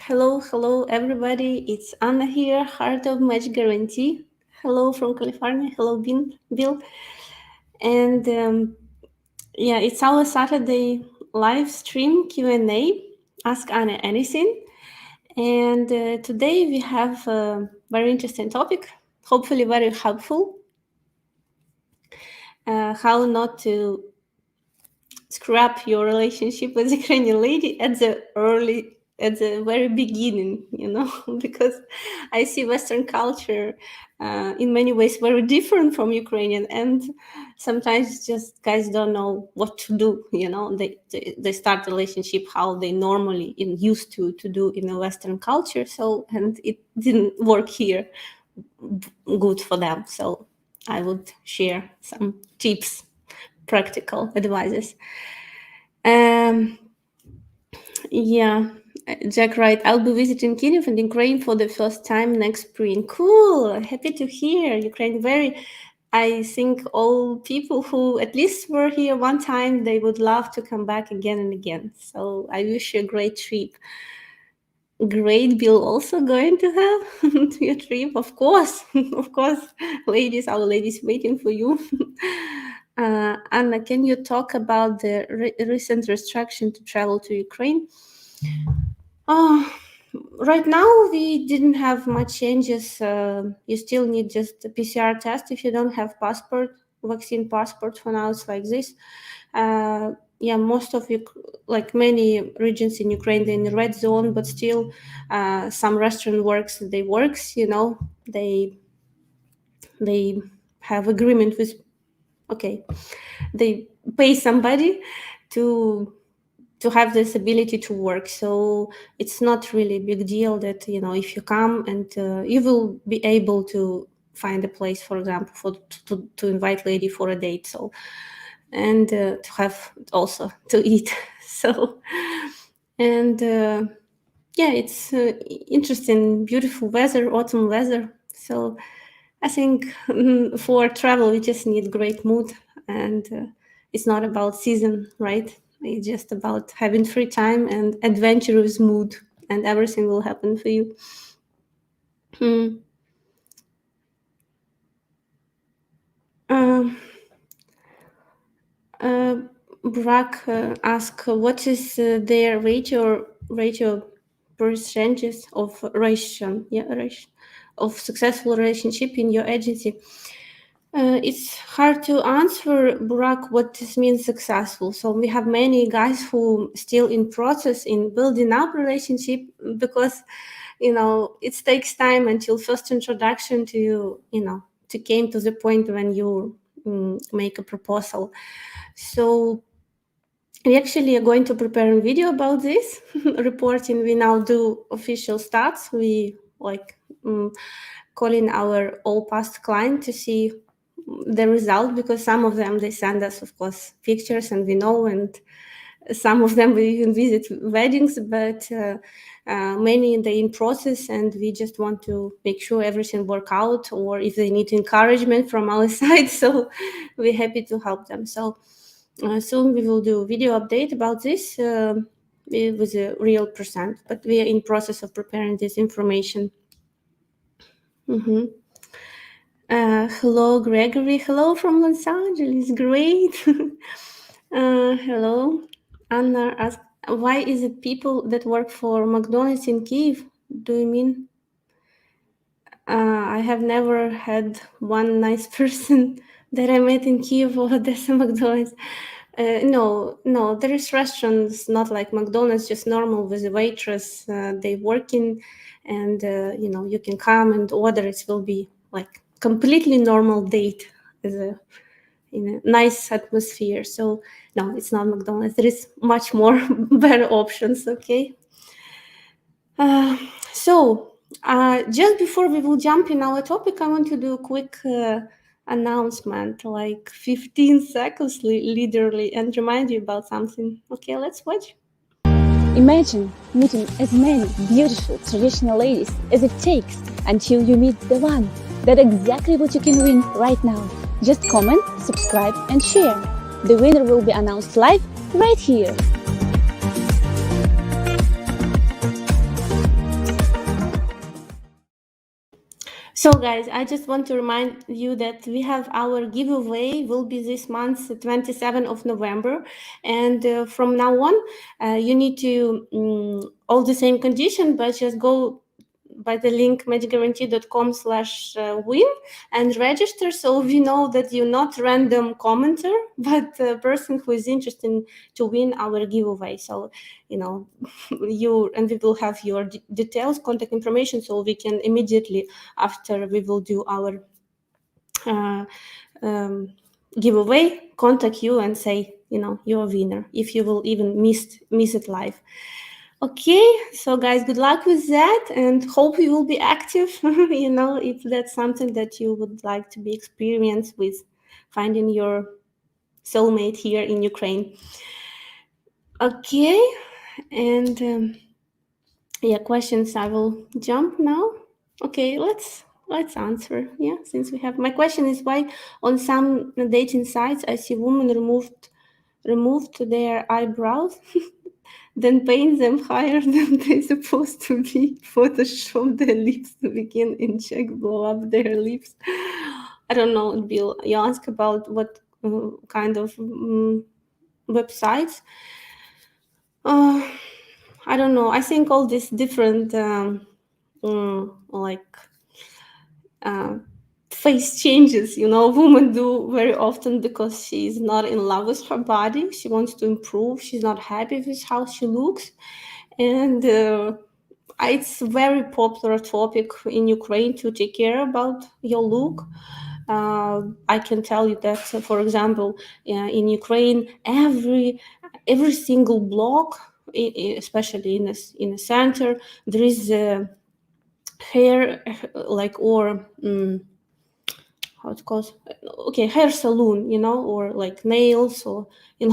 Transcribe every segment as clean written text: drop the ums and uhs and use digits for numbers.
Hello, everybody. It's Anna here, Heart of Match Guarantee. Hello from California. Hello, Bill. And it's our Saturday live stream Q&A. Ask Anna anything. And today we have a very interesting topic, hopefully very helpful. How not to screw up your relationship with a Ukrainian lady at the very beginning, because I see Western culture in many ways very different from Ukrainian, and sometimes just guys don't know what to do. They start relationship how they normally used to do in a Western culture. So, and it didn't work here good for them. So I would share some tips, practical advices. Jack Wright, I'll be visiting Kyiv and Ukraine for the first time next spring. Cool, happy to hear. Ukraine I think all people who at least were here one time, they would love to come back again and again. So I wish you a great trip. Great, Bill, also going to have to your trip, of course. Of course, ladies, our ladies waiting for you. Anna, can you talk about the recent restriction to travel to Ukraine? Right now, we didn't have much changes. You still need just a PCR test if you don't have vaccine passport. For now, it's like this. Most of you, like many regions in Ukraine, they're in the red zone, but still some restaurant works. They have agreement with, they pay somebody to have this ability to work. So it's not really a big deal that, if you come and you will be able to find a place, for example, to invite lady for a date. So, and to have also to eat. So, and it's interesting, beautiful weather, autumn weather. So I think for travel, we just need great mood, and it's not about season, right? It's just about having free time and adventurous mood, and everything will happen for you. Barack asked, what is their ratio percentages of of successful relationship in your agency? It's hard to answer, Burak, what this means successful. So we have many guys who still in process in building up relationship, because, it takes time until first introduction to came to the point when you make a proposal. So we actually are going to prepare a video about this reporting. We now do official stats. We calling our all past clients to see the result, because some of them, they send us, of course, pictures, and we know, and some of them we even visit weddings, but many they in process, and we just want to make sure everything work out, or if they need encouragement from our side, so we're happy to help them. So soon we will do a video update about this with a real percent, but we are in process of preparing this information. Hello, Gregory. Hello from Los Angeles. Great. Hello. Anna asked, why is it people that work for McDonald's in Kyiv? Do you mean? I have never had one nice person that I met in Kyiv or Odessa McDonald's. No, there is restaurants not like McDonald's, just normal with a waitress. They working, and you can come and order. It will be like completely normal date in a nice atmosphere. So no, it's not McDonald's. There is much more better options. Okay. Just before we will jump in our topic, I want to do a quick announcement, like 15 seconds literally, and remind you about something. Okay, let's watch. Imagine meeting as many beautiful traditional ladies as it takes until you meet the one. That's exactly what you can win right now. Just comment, subscribe, and share. The winner will be announced live right here. So guys, I just want to remind you that we have our giveaway will be this month, 27th of November. And from now on, you need to, all the same condition, but just go by the link matchguarantee.com/win and register, so we know that you're not random commenter, but a person who is interested to win our giveaway. So, you, and we will have your details, contact information, so we can immediately after we will do our giveaway contact you and say, you're a winner, if you will even miss it live. Okay, so guys, good luck with that, and hope you will be active, if that's something that you would like to be experienced with, finding your soulmate here in Ukraine. Okay, and questions, I will jump now. Okay, let's answer. Yeah, since we have, my question is, why on some dating sites I see women removed their eyebrows then paint them higher than they're supposed to be, Photoshop their lips to begin in check, blow up their lips. I don't know, Bill, you ask about what kind of websites. I don't know, I think all these different face changes, women do very often because she's not in love with her body. She wants to improve. She's not happy with how she looks. And it's a very popular topic in Ukraine to take care about your look. I can tell you that, for example, in Ukraine, every single block, especially in the center, there is a hair, how it goes, hair salon, or like nails, or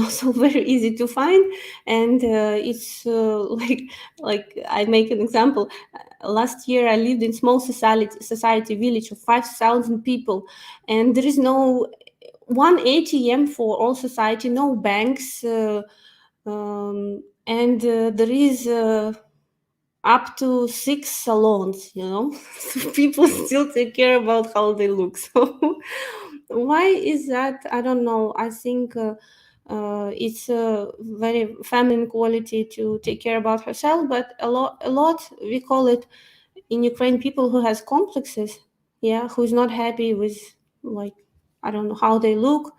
so very easy to find. And it's like I make an example. Last year I lived in small society village of 5,000 people, and there is no one ATM for all society, no banks, and there is up to 6 salons, so people still take care about how they look. So why is that? I don't know. I think it's a very feminine quality to take care about herself, but a lot we call it in Ukraine people who has complexes, who's not happy with, I don't know how they look,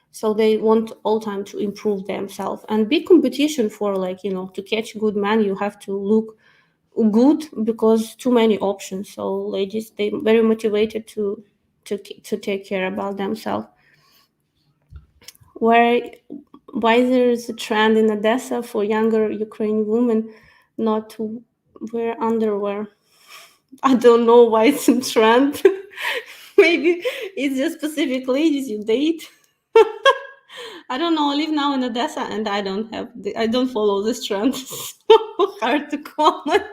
so they want all time to improve themselves. And big competition for to catch good man, you have to look good, because too many options. So ladies, they very motivated to take care about themselves. Why there is a trend in Odessa for younger Ukrainian women not to wear underwear? I don't know why it's a trend. Maybe it's just specific ladies you date. I don't know. I live now in Odessa, and I don't follow this trend. So hard to comment.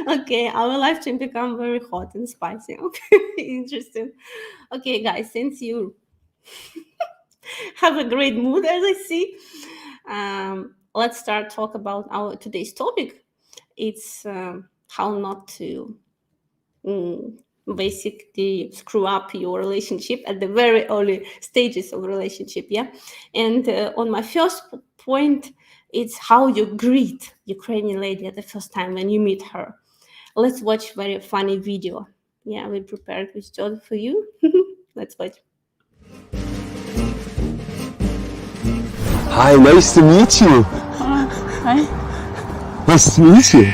Okay, our live stream become very hot and spicy. Okay, interesting. Okay, guys, since you have a great mood, as I see, let's start talk about our today's topic. It's how not to basically screw up your relationship at the very early stages of relationship. And on my first point, it's how you greet Ukrainian lady at the first time when you meet her. Let's watch very funny video. We prepared with John for you. Let's watch. Hi, nice to meet you. Hi. Nice to meet you.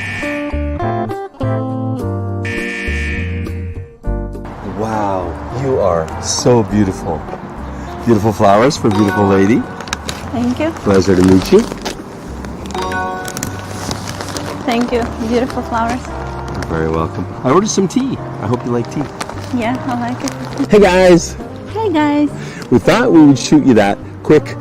Wow, you are so beautiful. Beautiful flowers for a beautiful lady. Thank you. Pleasure to meet you. Thank you. Beautiful flowers. You're very welcome. I ordered some tea. I hope you like tea. Yeah, I like it. Hey guys. Hey guys. We thought we would shoot you that quick,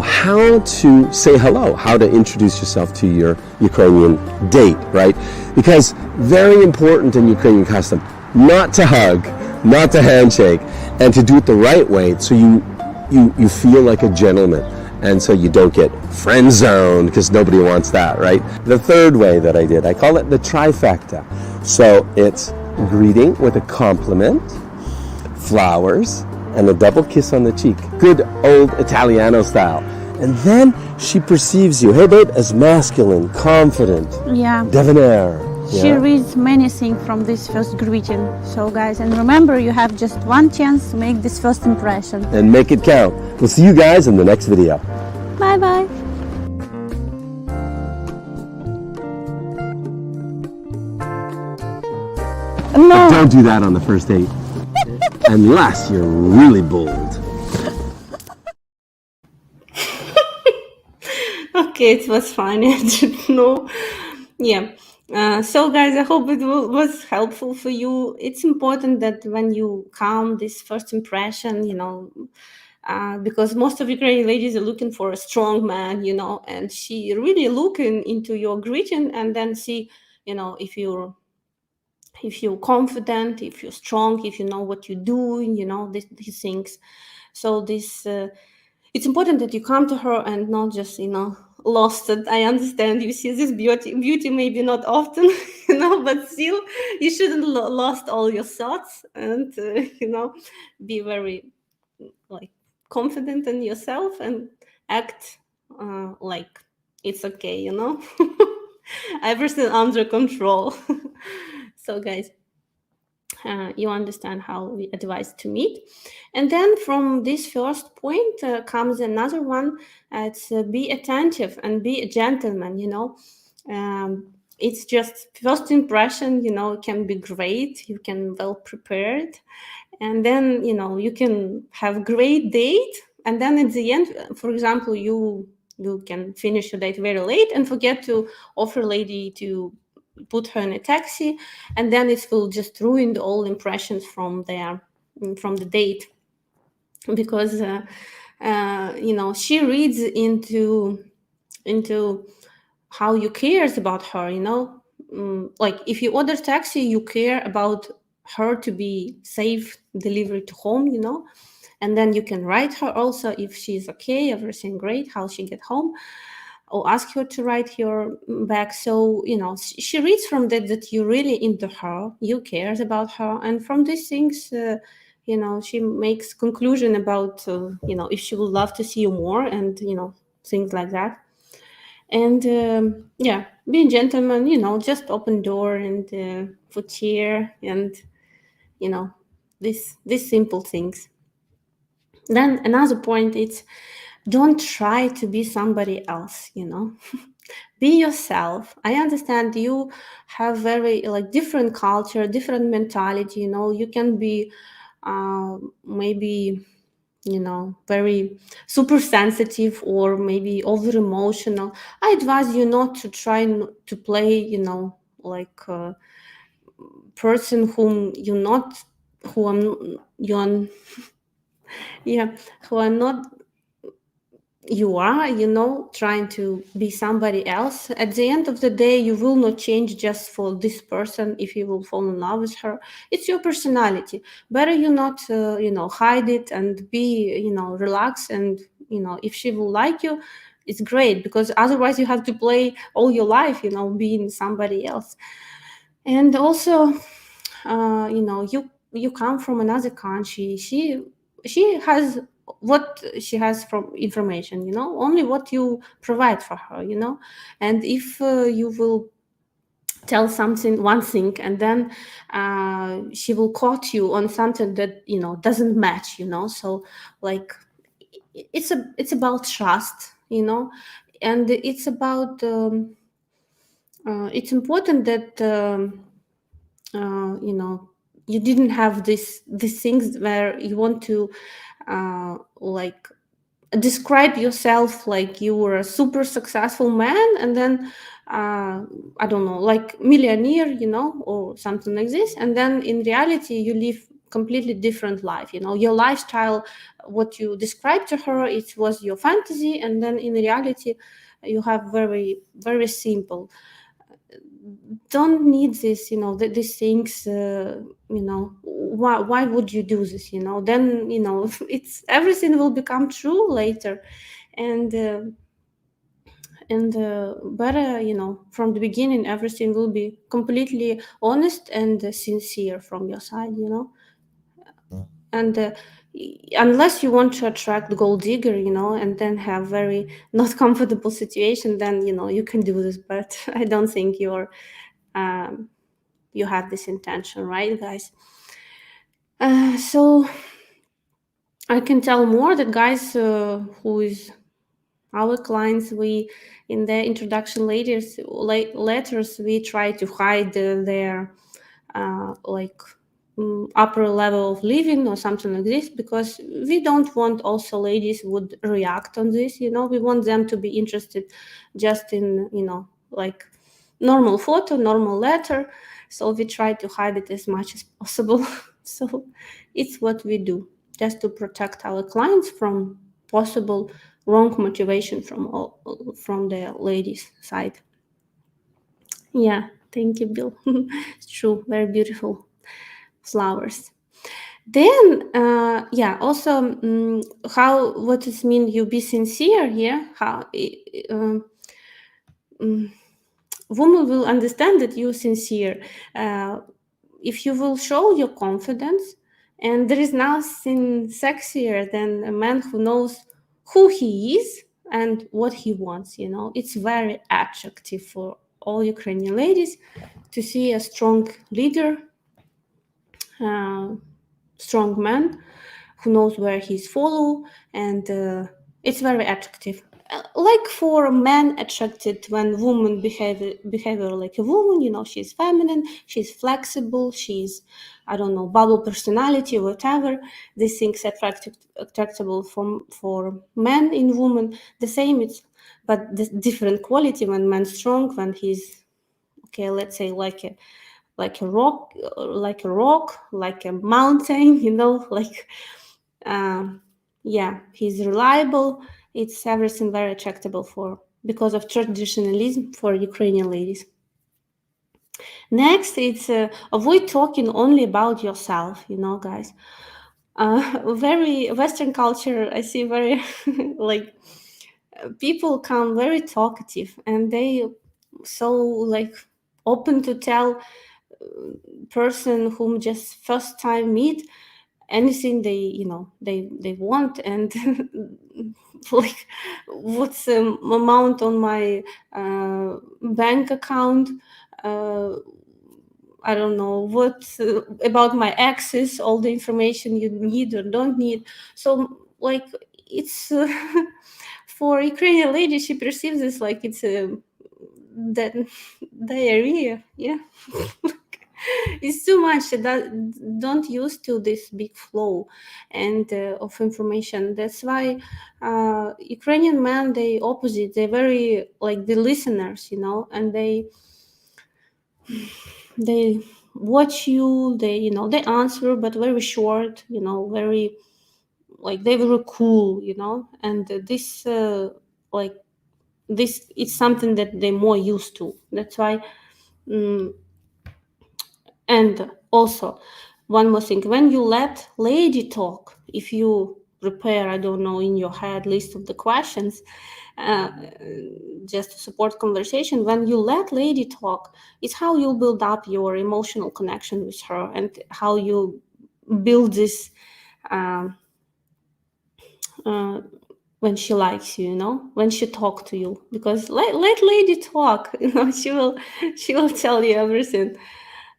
how to say hello, how to introduce yourself to your Ukrainian date, right? Because very important in Ukrainian custom, not to hug, not to handshake, and to do it the right way, so you feel like a gentleman, and so you don't get friend zoned, because nobody wants that, right? The third way that I call it the trifecta. So it's greeting with a compliment, flowers, and a double kiss on the cheek. Good old Italiano style. And then she perceives you, hey babe, as masculine, confident, Yeah. debonair. She reads many things from this first greeting. So guys, and remember, you have just one chance to make this first impression. And make it count. We'll see you guys in the next video. Bye bye. No. Don't do that on the first date. Unless you're really bold. Okay, it was funny. I didn't know. Yeah. So guys, I hope it was helpful for you. It's important that when you come this first impression, because most of Ukrainian ladies are looking for a strong man, and she really looking into your greeting and then see, if you're confident, if you're strong, if you know what you're doing, these things. So this it's important that you come to her and not just lost it. I understand you see this beauty maybe not often, but still you shouldn't lost all your thoughts and be very like confident in yourself and act like it's okay, everything under control. So guys, you understand how we advise to meet. And then from this first point comes another one. It's be attentive and be a gentleman. It's just first impression, can be great. You can well prepared, and then you can have great date, and then at the end, for example, you can finish your date very late and forget to offer lady to put her in a taxi, and then it will just ruin all impressions from the date, because she reads into how you cares about her. Like if you order taxi, you care about her to be safe delivery to home, and then you can write her also if she's okay, everything great, how she get home, or ask her to write your back. So she reads from that you really into her, you cares about her, and from these things she makes conclusion about if she would love to see you more, and things like that. And being gentleman, just open door and put chair, and these simple things. Then another point is, don't try to be somebody else, be yourself. I understand you have very different culture, different mentality, you can be maybe very super sensitive or maybe over emotional. I advise you not to try to play like a person who are not you are, trying to be somebody else. At the end of the day, you will not change just for this person if you will fall in love with her. It's your personality. Better you not hide it and be relaxed, and if she will like you, it's great, because otherwise you have to play all your life being somebody else. And also you come from another country. She has what she has from information, only what you provide for her, and if you will tell one thing, and then she will quote you on something that doesn't match, so like it's about trust, and it's about it's important that you didn't have these things where you want to like describe yourself like you were a super successful man, and then I don't know, like millionaire, or something like this, and then in reality you live completely different life. Your lifestyle, what you described to her, it was your fantasy, and then in reality you have very, very simple. Don't need this, these things, why would you do this, then it's everything will become true later. And and better, from the beginning, everything will be completely honest and sincere from your side, and unless you want to attract gold digger, and then have very not comfortable situation, then you can do this, but I don't think you have this intention, right, guys? So I can tell more that guys who is our clients, we in their introduction letters we try to hide their upper level of living or something like this, because we don't want also ladies would react on this, we want them to be interested just in like normal photo, normal letter. So we try to hide it as much as possible. So it's what we do, just to protect our clients from possible wrong motivation from the ladies side. Yeah, thank you, Bill. It's true, very beautiful flowers. Then also what does mean you be sincere here? How woman will understand that you're sincere if you will show your confidence, and there is nothing sexier than a man who knows who he is and what he wants. It's very attractive for all Ukrainian ladies to see a strong leader, strong man who knows where he's follow, and it's very attractive. Like for men attracted when woman behavior like a woman, she's feminine, she's flexible, she's, I don't know, bubble personality, whatever. These things attractable for men in woman. The same, but the different quality when man strong, when he's okay, let's say like a rock, like a mountain, like he's reliable. It's everything very attractable because of traditionalism for Ukrainian ladies. Next, it's avoid talking only about yourself, guys. Very Western culture, I see very like people come very talkative, and they so like open to tell person whom just first time meet anything they want, and like what's the amount on my bank account, I don't know what about my exes, all the information you need or don't need. So like it's for Ukrainian lady, she perceives this like it's that diarrhea. Yeah. It's too much. Don't use to this big flow and of information. That's why Ukrainian men, they opposite. They're very like the listeners, and they watch you. They answer, but very short. Very like they're very cool. And this like this it's something that they're more used to. That's why. And also, one more thing, when you let lady talk, if you prepare, I don't know, in your head list of the questions, just to support conversation, when you let lady talk, it's how you build up your emotional connection with her, and how you build this when she likes you, when she talk to you, because let lady talk, she will tell you everything.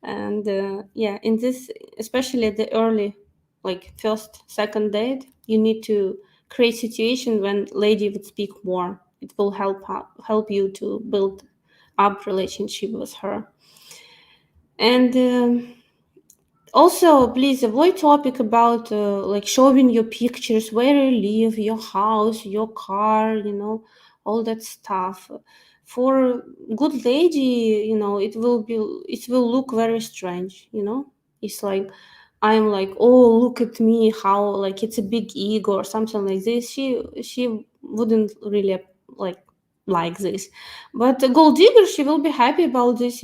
And in this, especially at the early, like first, second date, you need to create situation when lady would speak more. It will help you to build up relationship with her. And also, please avoid topic about like showing your pictures, where you live, your house, your car, all that stuff. For good lady, it will look very strange, It's like I'm like, oh, look at me, how like it's a big ego or something like this. She wouldn't really like this, but the gold digger, she will be happy about this,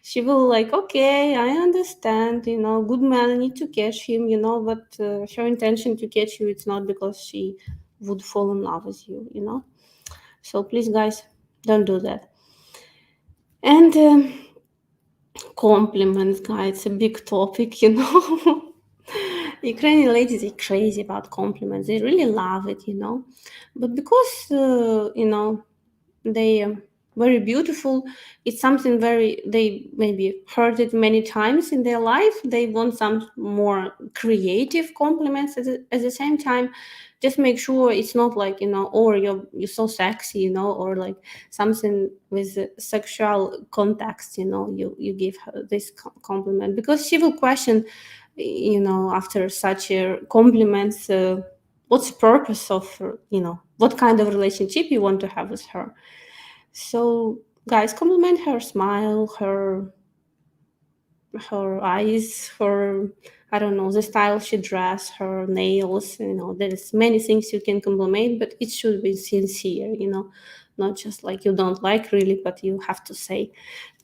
She will like, okay, I understand, good man, need to catch him, but her intention to catch you, it's not because she would fall in love with you, So please, guys, don't do that. And compliments, guys, it's a big topic, you know. Ukrainian ladies are crazy about compliments. They really love it, you know. But because, you know, they very beautiful, it's something they maybe heard it many times in their life. They want some more creative compliments at the same time. Just make sure it's not like, you know, or you're so sexy, you know, or like something with sexual context, you know, you give her this compliment, because she will question, you know, after such a compliments, what's the purpose of, you know, what kind of relationship you want to have with her. So guys, compliment her smile, her eyes, her, I don't know, the style she dress, her nails, you know, there's many things you can compliment, but it should be sincere, you know, not just like you don't like really, but you have to say.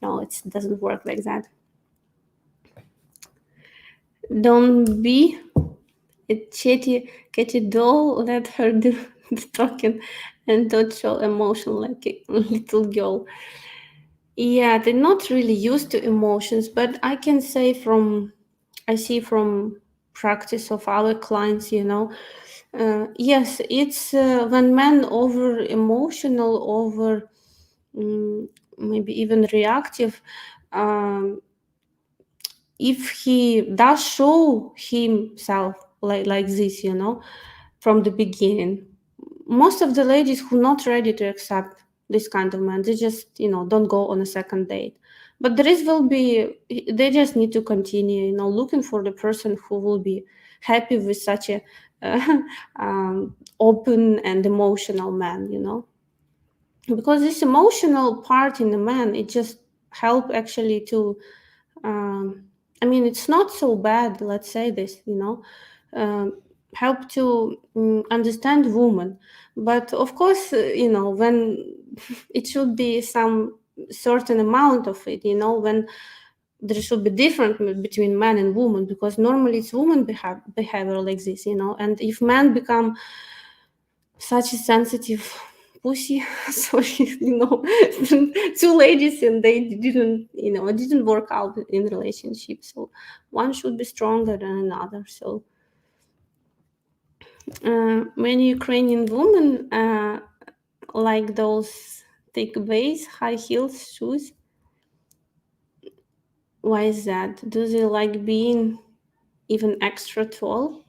No, it doesn't work like that. Don't be a catty doll, let her do the talking, and don't show emotion like a little girl. Yeah, they're not really used to emotions, but I can say I see from practice of our clients, you know, yes, it's when men over emotional, over maybe even reactive, um, if he does show himself like this, you know, from the beginning, most of the ladies who not ready to accept this kind of man, they just, you know, don't go on a second date. But there is will be, they just need to continue, you know, looking for the person who will be happy with such a open and emotional man, you know, because this emotional part in the man, it just help actually to I mean, it's not so bad, let's say this, you know, help to understand woman. But of course, you know, when it should be some certain amount of it, you know, when there should be different between man and woman, because normally it's woman behavior like this, you know, and if man become such a sensitive pussy, sorry, you know, two ladies and they didn't, you know, it didn't work out in relationship. So one should be stronger than another. So many Ukrainian women like those thick base, high heels shoes. Why is that? Do they like being even extra tall?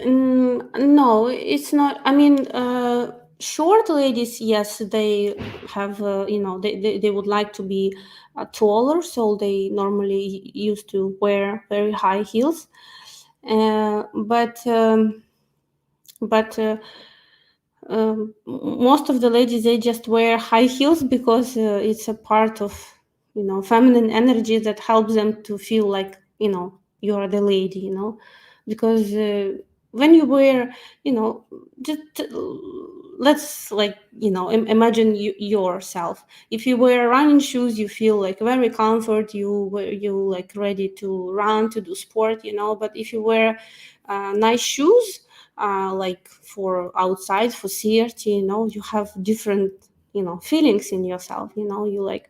No, it's not. I mean, short ladies, yes, they have, you know, they would like to be taller, so they normally used to wear very high heels. But most of the ladies, they just wear high heels because it's a part of, you know, feminine energy that helps them to feel like, you know, you are the lady, you know, because when you wear, you know, just let's like, you know, imagine yourself. If you wear running shoes, you feel like very comfort, you like ready to run, to do sport, you know. But if you wear nice shoes, like for outside, for theater, you know, you have different, you know, feelings in yourself, you know, you like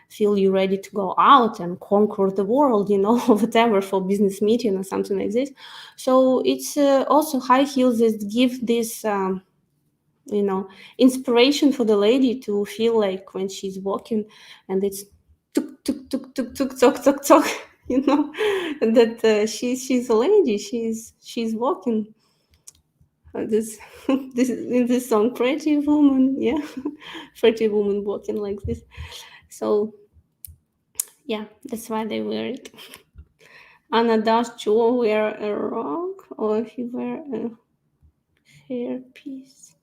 feel you ready to go out and conquer the world, you know, whatever, for business meeting or something like this. So it's also high heels that give this you know, inspiration for the lady to feel like when she's walking and it's tuk tuk tuk tuk tuk tuk tuk tuk, you know, that she's a lady, she's walking. This in this song, Pretty Woman, yeah, Pretty Woman walking like this. So yeah, that's why they wear it. Anna, does Joe wear a rug or he wear a hairpiece?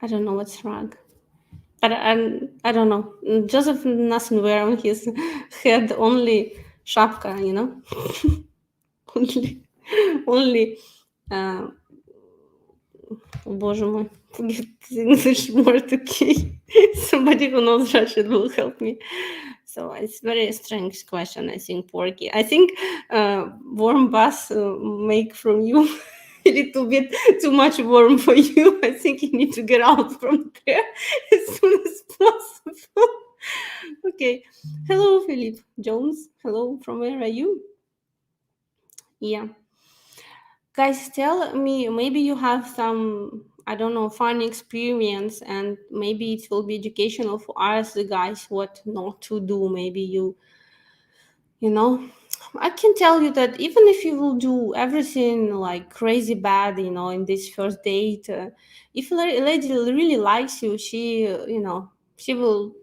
I don't know what's rug. I don't know. Joseph doesn't wear on his head only шапка, you know, only. Боже мой, forget English word, okay. Somebody who knows Russian will help me. So it's very strange question, I think, Porky. I think warm bath make from you a little bit too much warm for you. I think you need to get out from there as soon as possible. Okay. Hello, Philip Jones. Hello, from where are you? Yeah. Guys, tell me, maybe you have some, I don't know, fun experience, and maybe it will be educational for us, the guys, what not to do. Maybe you know, I can tell you that even if you will do everything like crazy bad, in this first date, if a lady really likes you, she, she will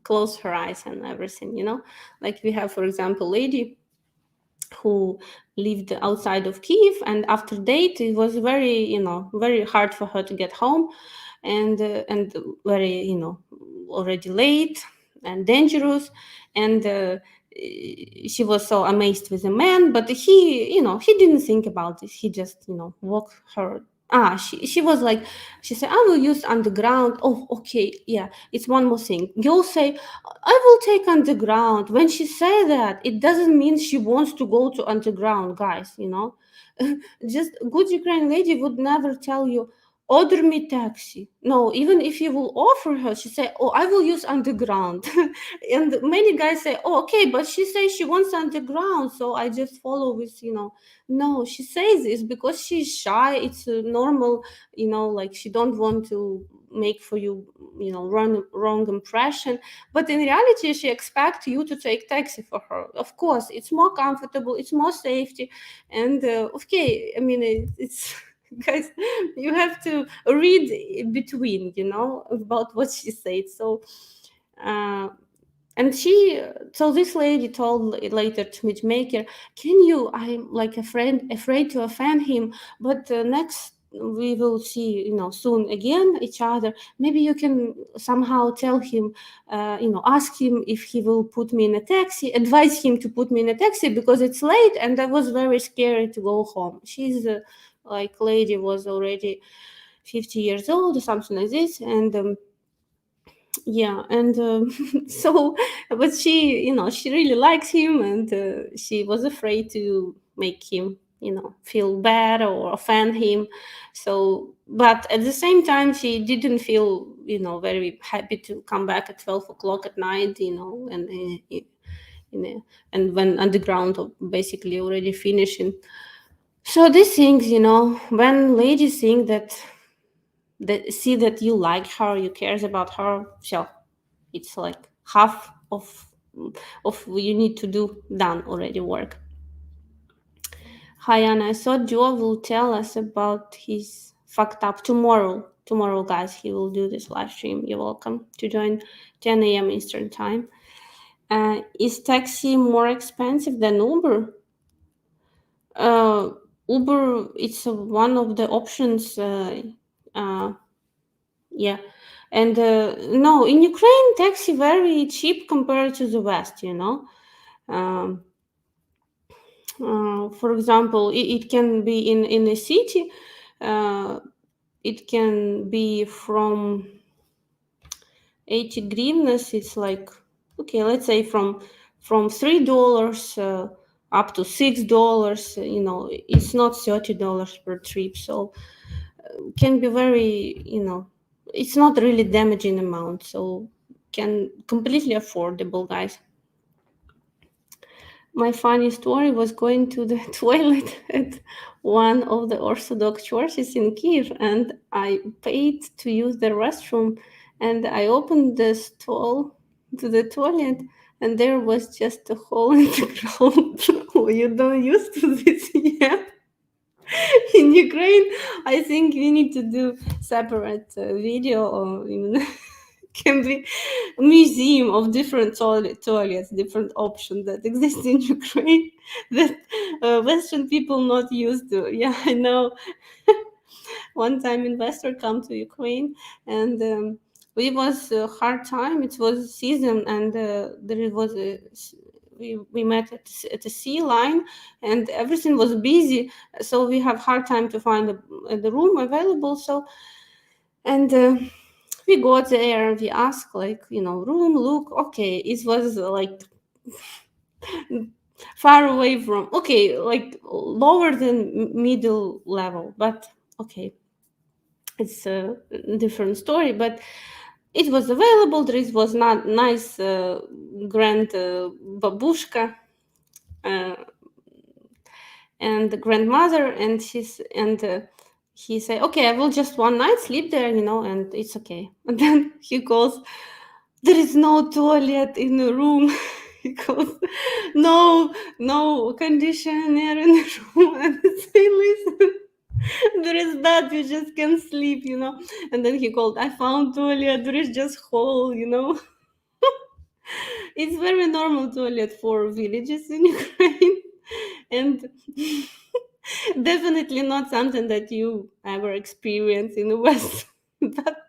close her eyes and everything. Like we have, for example, lady who lived outside of Kiev, and after date it was very hard for her to get home, and very already late and dangerous, and she was so amazed with the man, but he didn't think about this. He just walked her. She was like, she said, I will use underground. Oh, okay, yeah. It's one more thing. Girls say, I will take underground. When she say that, it doesn't mean she wants to go to underground, guys. Just good Ukrainian lady would never tell you, order me taxi. No, even if you will offer her, she say, oh, I will use underground. And many guys say, oh, okay, but she says she wants underground, so I just follow with. No, she says this because she's shy. It's a normal, like she don't want to make for you, wrong impression. But in reality, she expects you to take taxi for her. Of course, it's more comfortable, it's more safety, and okay, I mean, it's guys, you have to read between, about what she said. So uh, and so this lady told later to matchmaker, can you, I'm like afraid to offend him, but next we will see, soon again each other. Maybe you can somehow tell him, ask him if he will put me in a taxi, advise him to put me in a taxi because it's late and I was very scared to go home. She's like lady was already 50 years old or something like this, and yeah, and so, but she really likes him, and she was afraid to make him feel bad or offend him. So, but at the same time, she didn't feel very happy to come back at 12 o'clock at night, and when underground basically already finishing. So these things, when ladies think that see that you like her, you cares about her, so it's like half of you need to do done already work. Hi Anna, I thought Joe will tell us about his fucked up tomorrow, guys. He will do this live stream. You're welcome to join 10 a.m. Eastern time. Is taxi more expensive than Uber? Uber, it's one of the options. Yeah, and no, in Ukraine, taxi very cheap compared to the West. For example, it can be in a city. It can be from 80 hryvnias. It's like, okay, let's say from $3 up to $6. It's not $30 per trip, so can be very, it's not really damaging amount, so can completely affordable, guys. My funny story was going to the toilet at one of the Orthodox churches in Kiev, and I paid to use the restroom, and I opened the stall to the toilet, and there was just a hole in the ground. Oh, you don't used to this yet? In Ukraine, I think we need to do separate video, or even can be a museum of different toilets, different options that exist in Ukraine that Western people not used to. Yeah, I know. One time investor come to Ukraine, and it was a hard time. It was season, and there was we met at the sea line, and everything was busy, so we have hard time to find the room available. So, and We got there and we asked, like, room, look, okay, it was like far away from, okay, like lower than middle level, but okay, it's a different story. But it was available. There was not nice grand babushka and the grandmother, and he said, okay, I will just one night sleep there, and it's okay. And then he goes, there is no toilet in the room. He goes, no conditioner in the room. And I say, listen, there is that, you just can't sleep, And then he called, I found toilet, there is just hole, It's very normal toilet for villages in Ukraine. And definitely not something that you ever experience in the West. But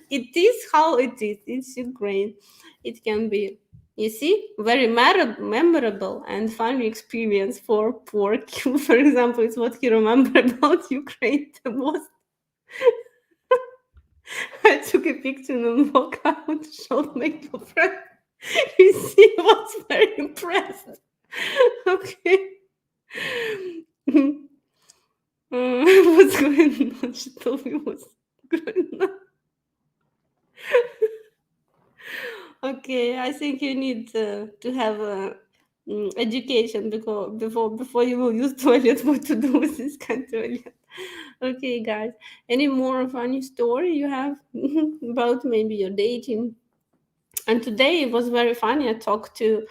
it is how it is. It's Ukraine. It can be, you see, very memorable and funny experience for pork. For example, it's what he remembered about Ukraine the most. I took a picture and walk out, showed my girlfriend. You see, I was very impressed. Okay. What's going on? She told me what's going on. Okay, I think you need to have education before you will use toilet. What to do with this kind of toilet? Okay, guys. Any more funny story you have about maybe your dating? And today it was very funny. We talked to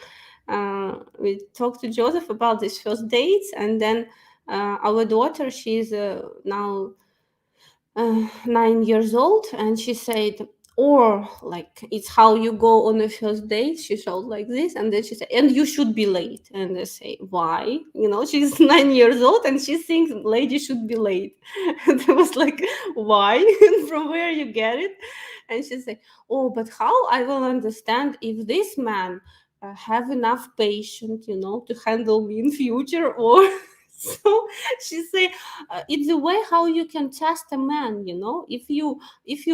Joseph about these first dates, and then our daughter, she's now 9 years old, and she said, or like, it's how you go on a first date. She showed like this, and then she said, and you should be late. And I say, why? She's 9 years old and she thinks lady should be late. And I was like, why? And from where you get it? And she said, oh, but how I will understand if this man have enough patience, to handle me in future, or so she say, it's the way how you can test a man, if you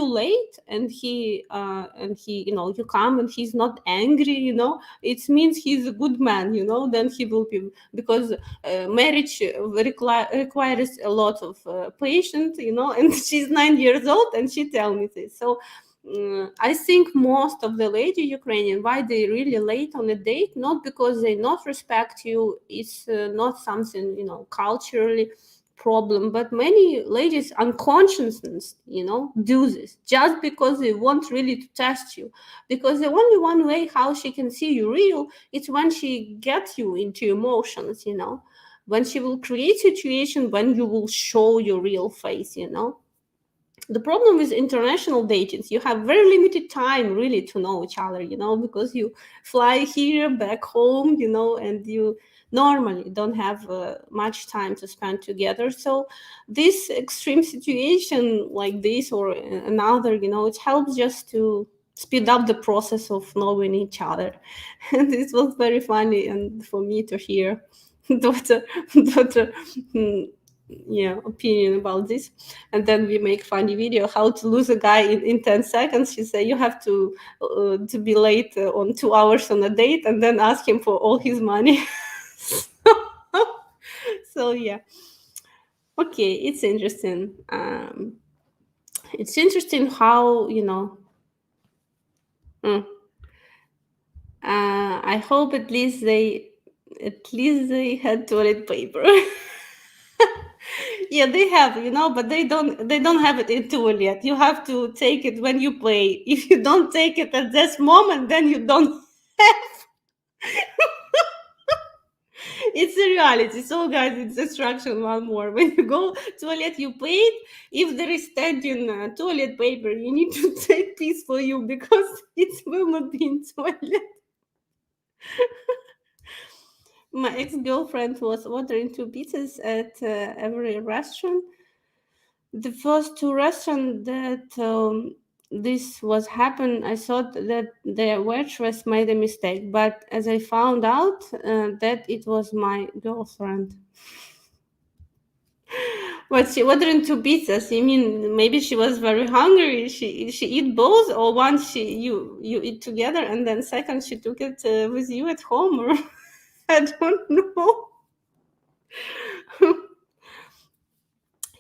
late and he you come and he's not angry, it means he's a good man, then he will be, because marriage requires a lot of patience, and she's 9 years old and she tell me this. So I think most of the lady Ukrainian, why they really late on a date, not because they not respect you, it's not something, culturally problem, but many ladies unconsciousness, do this just because they want really to test you, because the only one way how she can see you real, it's when she gets you into emotions, when she will create situation when you will show your real face, The problem with international dating, you have very limited time really to know each other, because you fly here, back home, and you normally don't have much time to spend together. So this extreme situation like this or another, it helps just to speed up the process of knowing each other. And it was very funny and for me to hear daughter opinion about this. And then we make funny video how to lose a guy in 10 seconds. She say you have to be late on 2 hours on a date and then ask him for all his money. So yeah, okay, it's interesting. It's interesting how I hope at least they had toilet paper. Yeah, they have, but they don't have it in toilet. You have to take it when you pay. If you don't take it at this moment, then you don't have. It's a reality. So guys, it's instruction one more. When you go toilet, you paid. If there is standing toilet paper, you need to take piece for you because it will not be in toilet. My ex-girlfriend was ordering 2 pizzas at every restaurant. The first 2 restaurants that this was happened, I thought that the waitress made a mistake, but as I found out that it was my girlfriend. But she ordered 2 pizzas. You mean maybe she was very hungry? She eat both, or one you eat together, and then second she took it with you at home, or I don't know.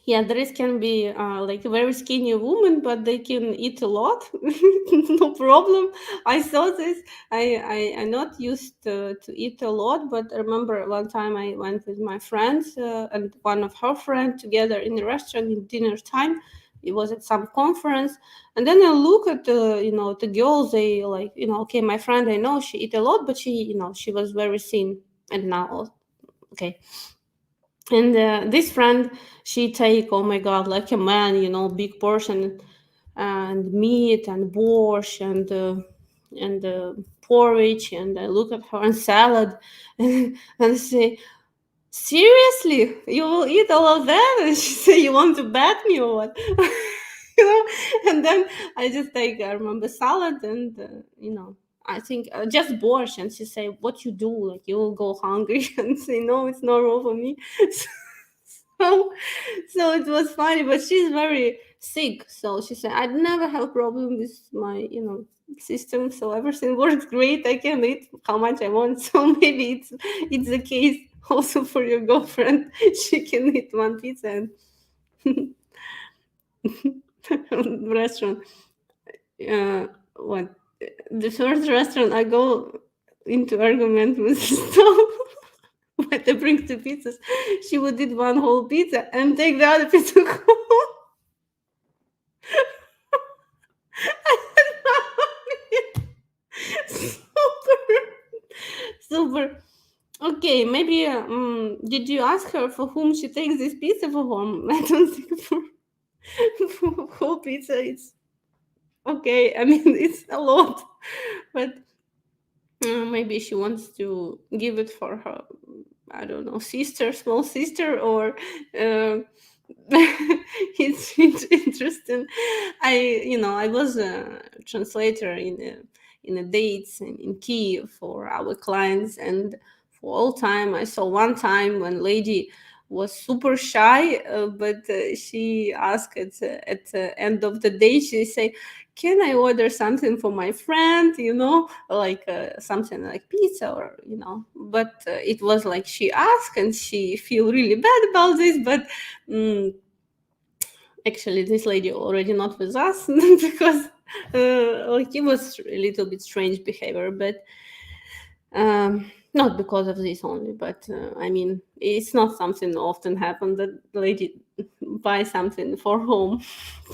Yeah, there can be like a very skinny woman, but they can eat a lot, no problem. I saw this. I not used to eat a lot, but I remember one time I went with my friends and one of her friends together in the restaurant in dinner time. It was at some conference, and then I look at the girls. They like okay, my friend, I know she eat a lot, but she was very thin, and now okay. And this friend, she take, oh my god, like a man, big portion and meat and borscht and porridge, and I look at her and salad and say, seriously, you will eat all of that? And she say, you want to bet me or what? And then I just take, I remember, salad and I think just borscht, and she say, what you do, like you will go hungry? And say, no, it's not raw for me. So it was funny, but she's very sick, so she said, I never have problem with my system, so everything works great. I can eat how much I want. So maybe it's the case also for your girlfriend. She can eat one pizza and restaurant. What the first restaurant I go into argument with stove. But I bring 2 pizzas. She would eat one whole pizza and take the other pizza home. Super. Okay, maybe did you ask her for whom she takes this pizza for home? I don't think for whole pizza it's okay. I mean, it's a lot, but maybe she wants to give it for her, I don't know, small sister, or it's interesting. I was a translator in a dates in Kiev for our clients, and for all time I saw one time when lady was super shy, but she asked at the end of the day, she say, can I order something for my friend, like something like pizza, or but it was like she asked and she feel really bad about this, but actually this lady already not with us because like it was a little bit strange behavior, but not because of this only, but I mean, it's not something often happen that the lady buy something for home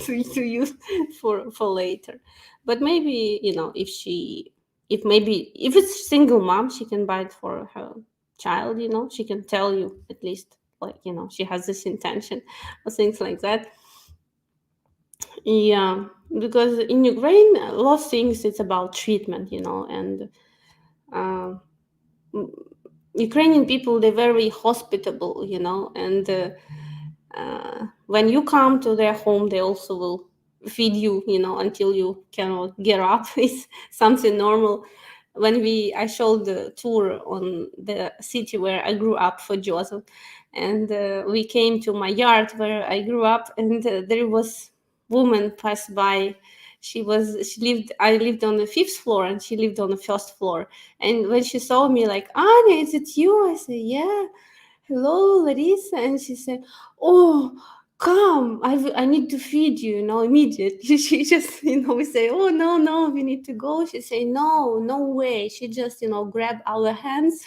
to use for later. But maybe if it's single mom, she can buy it for her child. She can tell you at least, like she has this intention or things like that. Yeah, because in Ukraine, a lot of things it's about treatment, and uh, Ukrainian people, they're very hospitable, and when you come to their home, they also will feed you, until you cannot get up. It's something normal. When I showed the tour on the city where I grew up for Joseph, and we came to my yard where I grew up, and there was woman passed by. I lived on the 5th floor and she lived on the 1st floor. And when she saw me, like, Anya, is it you? I said, yeah. Hello, Larissa. And she said, oh, come, I need to feed you, immediately. She just, we say, oh, no, we need to go. She say, no way. She just, grab our hands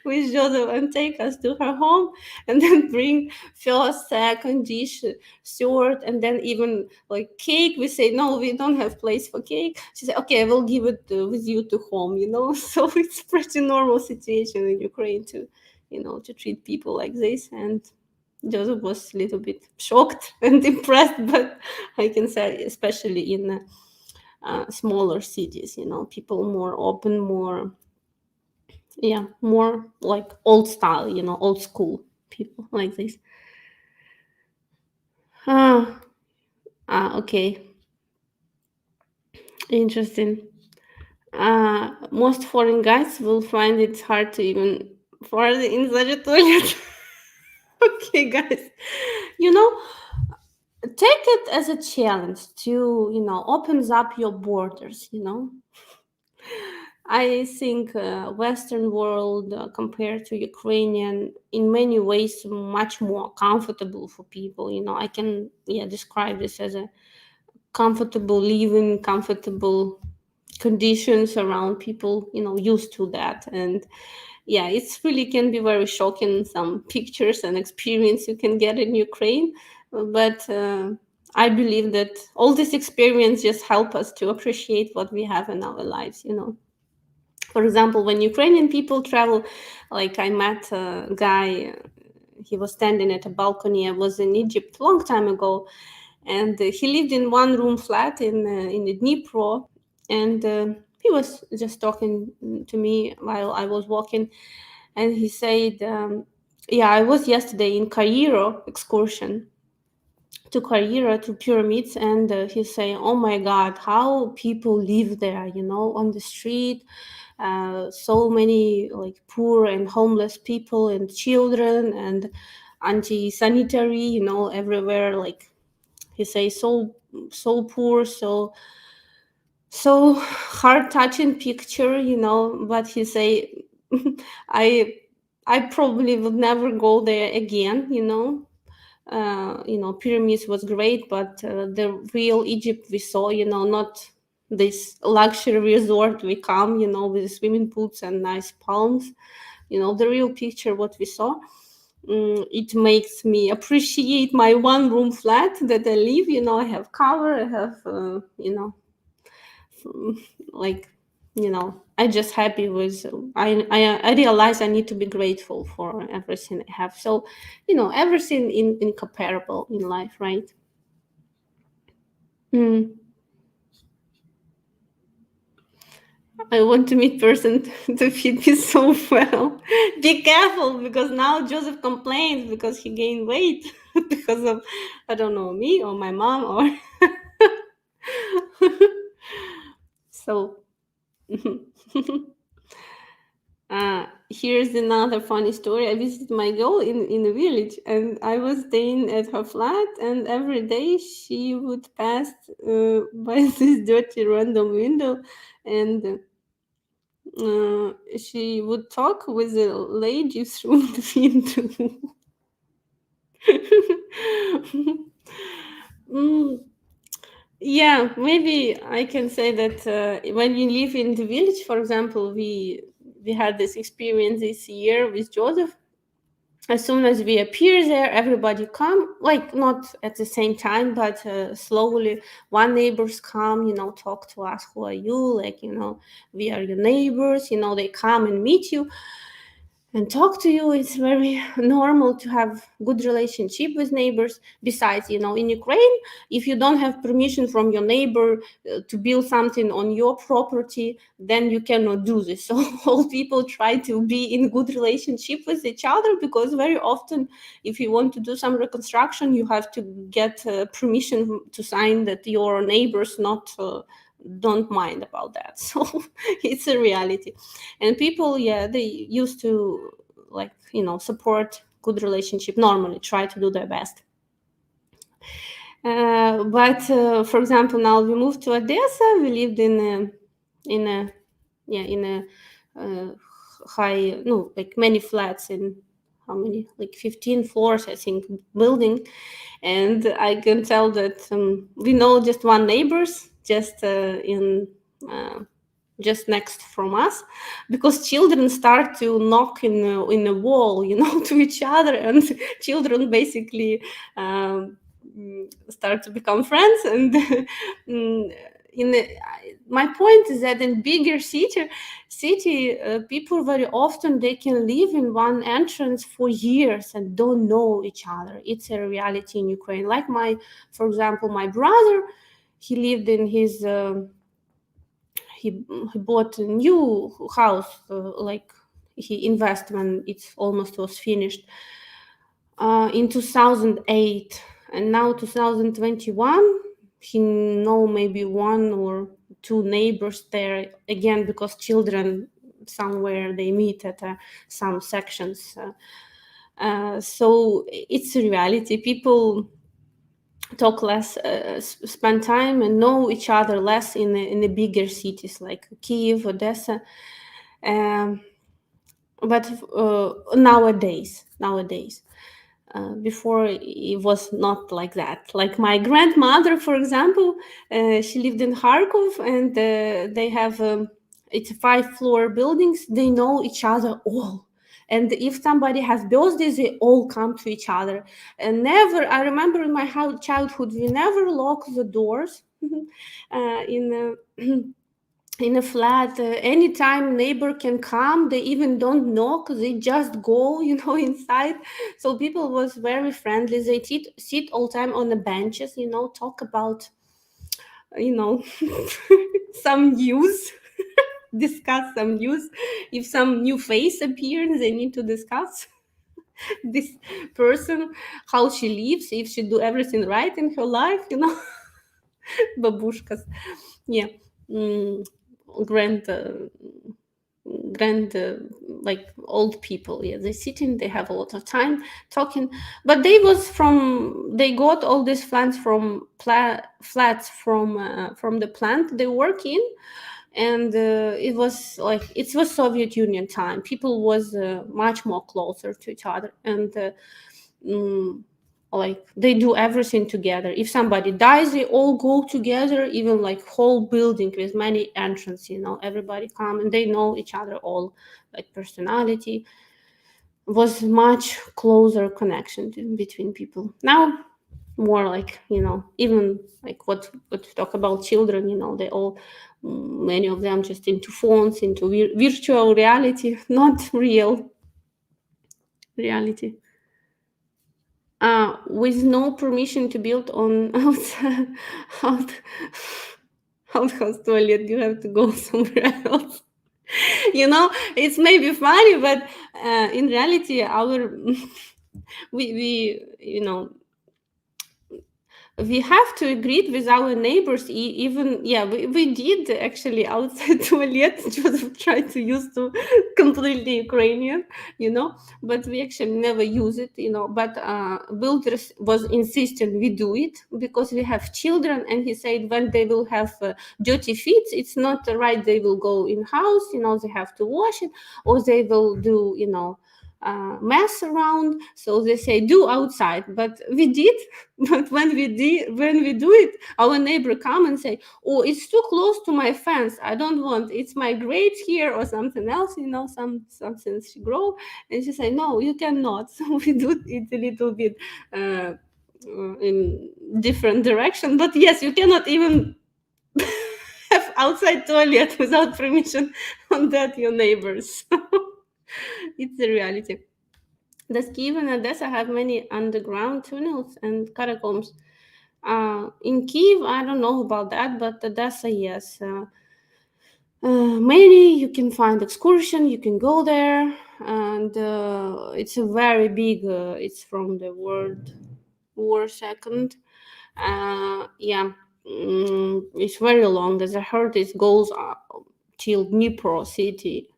with Joseph and take us to her home, and then bring first, second dish, third, and then even like cake. We say, no, we don't have place for cake. She said, okay, I will give it with you to home, So it's pretty normal situation in Ukraine to treat people like this. And Joseph was a little bit shocked and impressed, but I can say, especially in smaller cities, people more open, more like old style, old school people like this. Okay, interesting. Most foreign guys will find it hard to even fart inside a toilet. Okay, guys, you know, take it as a challenge to, opens up your borders, I think Western world compared to Ukrainian in many ways much more comfortable for people. I can describe this as a comfortable living, comfortable conditions around people, used to that. And it's really can be very shocking, some pictures and experience you can get in Ukraine. But I believe that all this experience just help us to appreciate what we have in our lives. For example, when Ukrainian people travel, like I met a guy, he was standing at a balcony. I was in Egypt a long time ago, and he lived in one room flat in the Dnipro, and he was just talking to me while I was walking, and he said, I was yesterday in Cairo excursion to Cairo to pyramids, and he say, oh my God, how people live there, on the street. So many like poor and homeless people and children and anti-sanitary, everywhere. Like he say, so poor, so heart touching picture, but he say, I I probably would never go there again. Pyramids was great, but the real Egypt we saw, not this luxury resort we come, with swimming pools and nice palms. The real picture what we saw. It makes me appreciate my one room flat that I live. I have cover, I have, like, I just happy with. I realize I need to be grateful for everything I have. So, everything incomparable in life, right? Mm. I want to meet person to feed me so well. Be careful, because now Joseph complains because he gained weight because of, I don't know, me or my mom or so. Here's another funny story. I visited my girl in a village, and I was staying at her flat, and every day she would pass by this dirty random window, and she would talk with the lady through the window. Mm, yeah, maybe I can say that when you live in the village, for example, we had this experience this year with Joseph. As soon as we appear there, everybody come, like not at the same time, but slowly. One neighbors come, talk to us. Who are you? Like, we are your neighbors. They come and meet you and talk to you. It's very normal to have good relationship with neighbors. Besides, in Ukraine, if you don't have permission from your neighbor to build something on your property, then you cannot do this. So all people try to be in good relationship with each other, because very often if you want to do some reconstruction, you have to get permission to sign that your neighbors not don't mind about that. So it's a reality. And people, they used to, like, support good relationship, normally try to do their best. But for example, now we moved to Odessa. We lived in a high, no, like many flats in, how many, like 15 floors, I think, building. And I can tell that we know just one neighbors, just just next from us, because children start to knock in the wall, to each other, and children basically start to become friends. And my point is that in bigger city people very often they can live in one entrance for years and don't know each other. It's a reality in Ukraine. Like for example, my brother, he lived in his he bought a new house, like he invest when it almost was finished in 2008, and now 2021 he know maybe one or two neighbors there again, because children somewhere they meet at some sections, So it's a reality. People talk less, spend time and know each other less in the bigger cities like Kiev, Odessa. Um, but nowadays, before it was not like that. Like my grandmother, for example, she lived in Kharkov, and they have it's 5-floor buildings. They know each other all. And if somebody has birthdays, they all come to each other. And never, I remember in my childhood, we never lock the doors in in a flat. Anytime neighbor can come, they even don't knock, they just go inside. So people was very friendly. They sit all time on the benches, talk about some news, discuss some news. If some new face appears, they need to discuss this person, how she lives, if she do everything right in her life. Babushkas. Yeah. mm, grand like old people. Yeah, they sitting, they have a lot of time talking. But they got all these flats from from the plant they work in. And it was Soviet Union time. People was much more closer to each other. And mm, like they do everything together. If somebody dies, they all go together, even like whole building with many entrances. Everybody come and they know each other all, like personality. Was much closer connection between people. Now more like, even like what we talk about children, they all, many of them just into phones, into virtual reality, not real reality. With no permission to build on outside outhouse toilet, you have to go somewhere else. It's maybe funny, but in reality, we we have to agree with our neighbors. Even, yeah, we did actually outside toilet. Joseph tried to use to completely Ukrainian, but we actually never use it, but builders was insisting we do it because we have children, and he said when they will have dirty feet, it's not right they will go in house, they have to wash it, or they will do mess around, so they say do outside. But we did. But when we do it, our neighbor come and say, oh, it's too close to my fence, I don't want, it's my grapes here or something else, something she grow. And she say, no, you cannot. So we do it a little bit in different direction. But yes, you cannot even have outside toilet without permission on that your neighbors. It's the reality. Does Kiev and Odessa have many underground tunnels and catacombs? In Kiev, I don't know about that, but Odessa, yes. Many, you can find excursion, you can go there, and it's a very big, it's from the World War II. Yeah, it's very long. As I heard, it goes till Dnipro city.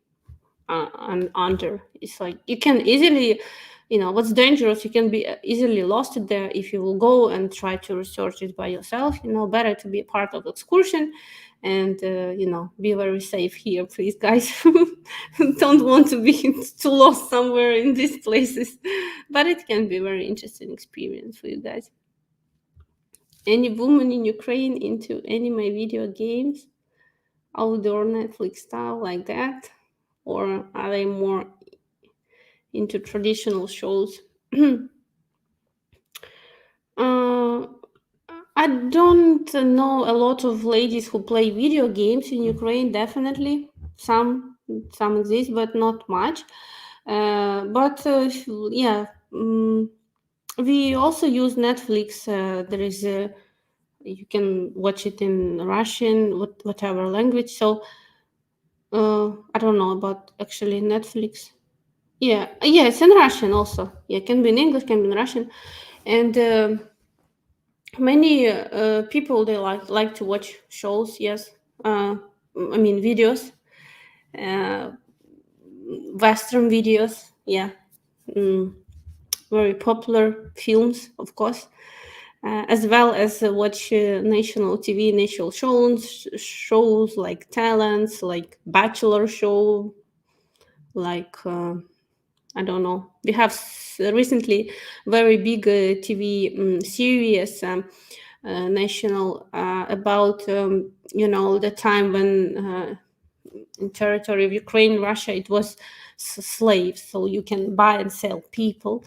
And under, it's like you can easily, what's dangerous, you can be easily lost there if you will go and try to research it by yourself. Better to be a part of the excursion and be very safe here, please, guys. Don't want to be too lost somewhere in these places, but it can be a very interesting experience for you guys. Any woman in Ukraine into anime, video games, outdoor Netflix style like that? Or are they more into traditional shows? I don't know a lot of ladies who play video games in Ukraine. Definitely some exist, but not much. Yeah, we also use Netflix. There is you can watch it in Russian, whatever language. So I don't know about actually Netflix. Yeah, it's in Russian also. Yeah, can be in English, can be in Russian, and many people, they like to watch shows. Yes, I mean videos, Western videos. Yeah, very popular films, of course, as well as watch national TV, national shows like Talents, like Bachelor show, like I don't know. We have recently very big TV series, national, about the time when in territory of Ukraine, Russia, it was slaves, so you can buy and sell people.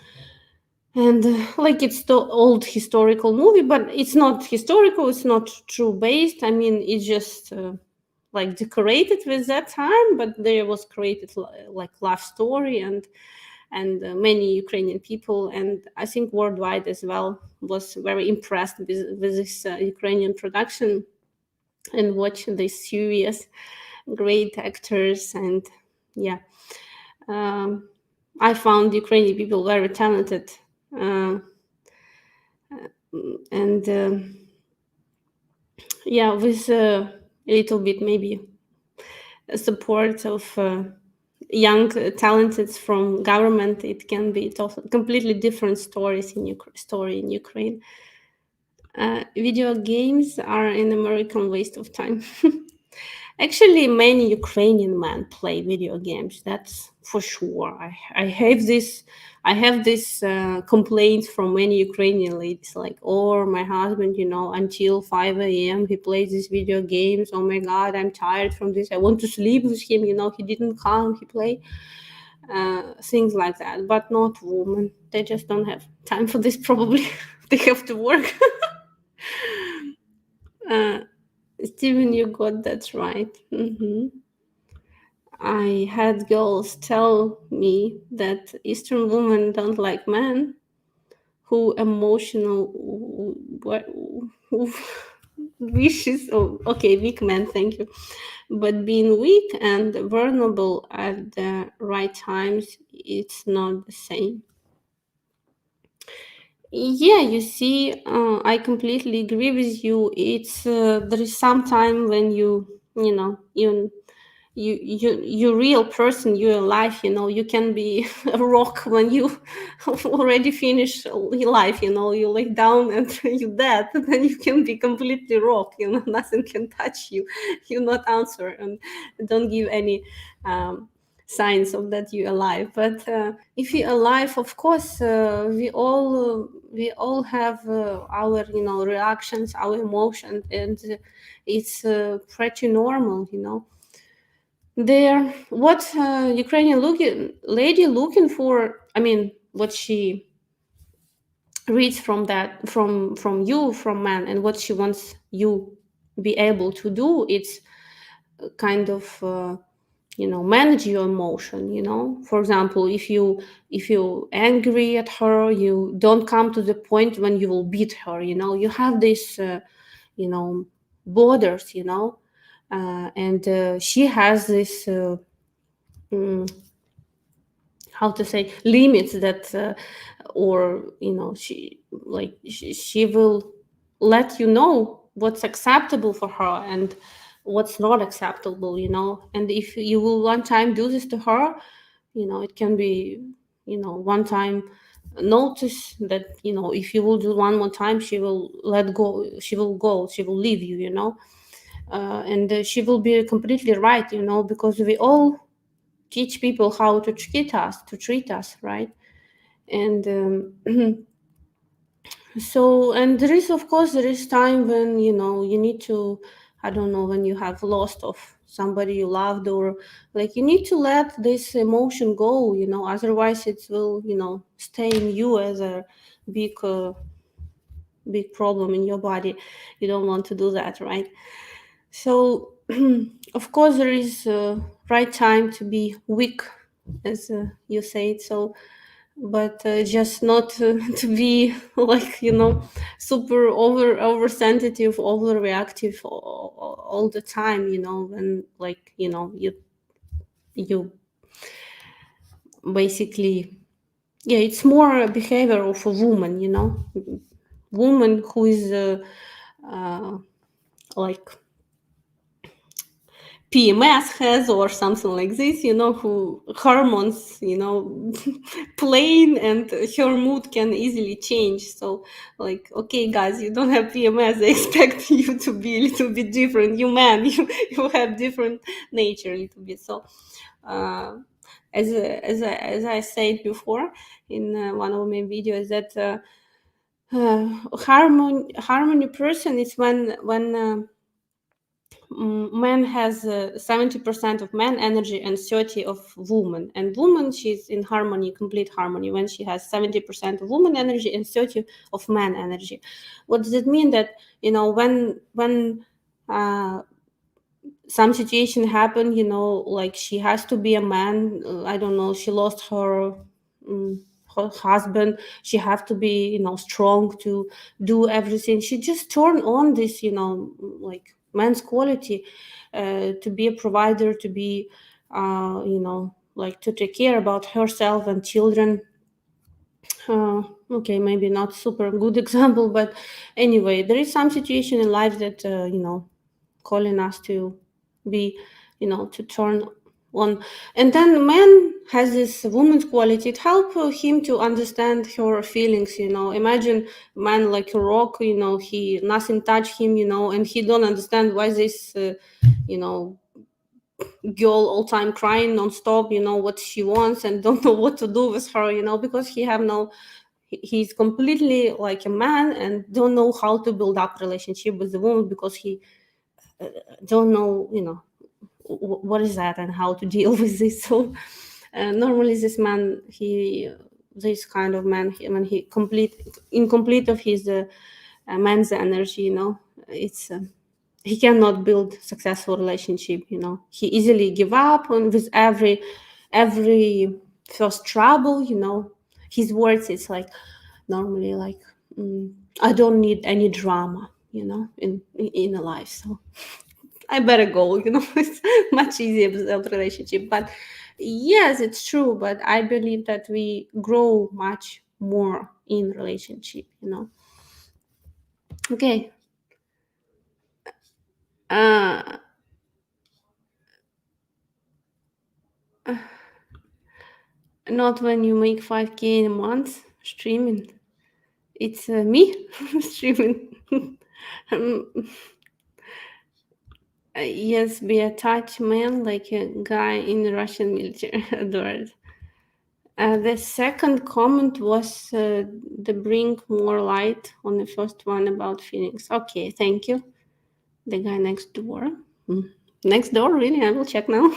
And like it's the old historical movie, but it's not historical, it's not true based. I mean, it's just like decorated with that time, but there was created like love story, and many Ukrainian people, and I think worldwide as well, was very impressed with this Ukrainian production and watching this series, great actors, and yeah, I found Ukrainian people very talented, and yeah, with a little bit maybe support of young talented from government, it can be completely different stories in Ukraine. Video games are an American waste of time. Actually, many Ukrainian men play video games. That's for sure. I have this complaints from many Ukrainian ladies, like, "Oh, my husband, until 5 a.m. he plays these video games. Oh my God, I'm tired from this. I want to sleep with him. He didn't come. He play things like that." But not women. They just don't have time for this. Probably they have to work. Steven, you got that right. I had girls tell me that Eastern women don't like men who emotional wishes. Oh, okay, weak men. Thank you. But being weak and vulnerable at the right times, it's not the same. Yeah, you see, I completely agree with you. It's there is some time when you real person, you're alive, you can be a rock when you already finish your life, you lay down and you're dead, and then you can be completely rock, nothing can touch you, you not answer and don't give any signs of that you're alive. But if you're alive, of course, we all have our reactions, our emotions, and it's pretty normal. There, what Ukrainian lady looking for, I mean, what she reads from that, from you, from man, and what she wants you be able to do, it's kind of manage your emotion. For example, if you angry at her, you don't come to the point when you will beat her. You have this borders, and she has this how to say, limits that or she will let you know what's acceptable for her and what's not acceptable. And if you will one time do this to her, it can be one time notice that if you will do one more time, she will let go, she will leave you. And she will be completely right, because we all teach people how to treat us, right? And so, and there is, of course, there is time when you need to, I don't know, when you have lost of somebody you loved, or like you need to let this emotion go, otherwise it will stay in you as a big big problem in your body. You don't want to do that, right? So of course there is right time to be weak, as you said. So, but just not to be like super oversensitive, overreactive all the time, when like you basically, yeah, it's more a behavior of a woman, woman who is like PMS has or something like this, who hormones, plain, and her mood can easily change. So like, okay, guys, you don't have PMS. I expect you to be a little bit different. You man, you have different nature a little bit. So as I said before in one of my videos, that harmony person is when man has 70% of man energy and 30 of woman, and woman, she's in harmony, complete harmony, when she has 70% of woman energy and 30 of man energy. What does it mean? That when some situation happen, like she has to be a man, I don't know, she lost her husband, she have to be strong to do everything. She just turn on this like man's quality, to be a provider, to be like to take care about herself and children. Okay, maybe not super good example, but anyway, there is some situation in life that calling us to be, to turn on. And then man has this woman's quality. It helps him to understand her feelings. Imagine man like a rock, he nothing touch him, and he don't understand why this girl all time crying non-stop, what she wants, and don't know what to do with her, because he's completely like a man and don't know how to build up relationship with the woman, because he don't know what is that and how to deal with this. So normally this man, this kind of man, when he incomplete of his man's energy, it's he cannot build successful relationship. He easily give up on with every first trouble. His words, it's like normally like, I don't need any drama in a life, so I better go. It's much easier to build relationship. But yes, it's true, but I believe that we grow much more in relationship. Okay. Not when you make 5K in a month streaming. It's me streaming. Yes, be a touch man like a guy in the Russian military. Adored. The second comment was the bring more light on the first one about feelings. Okay, thank you. The guy next door. Next door, really? I will check now.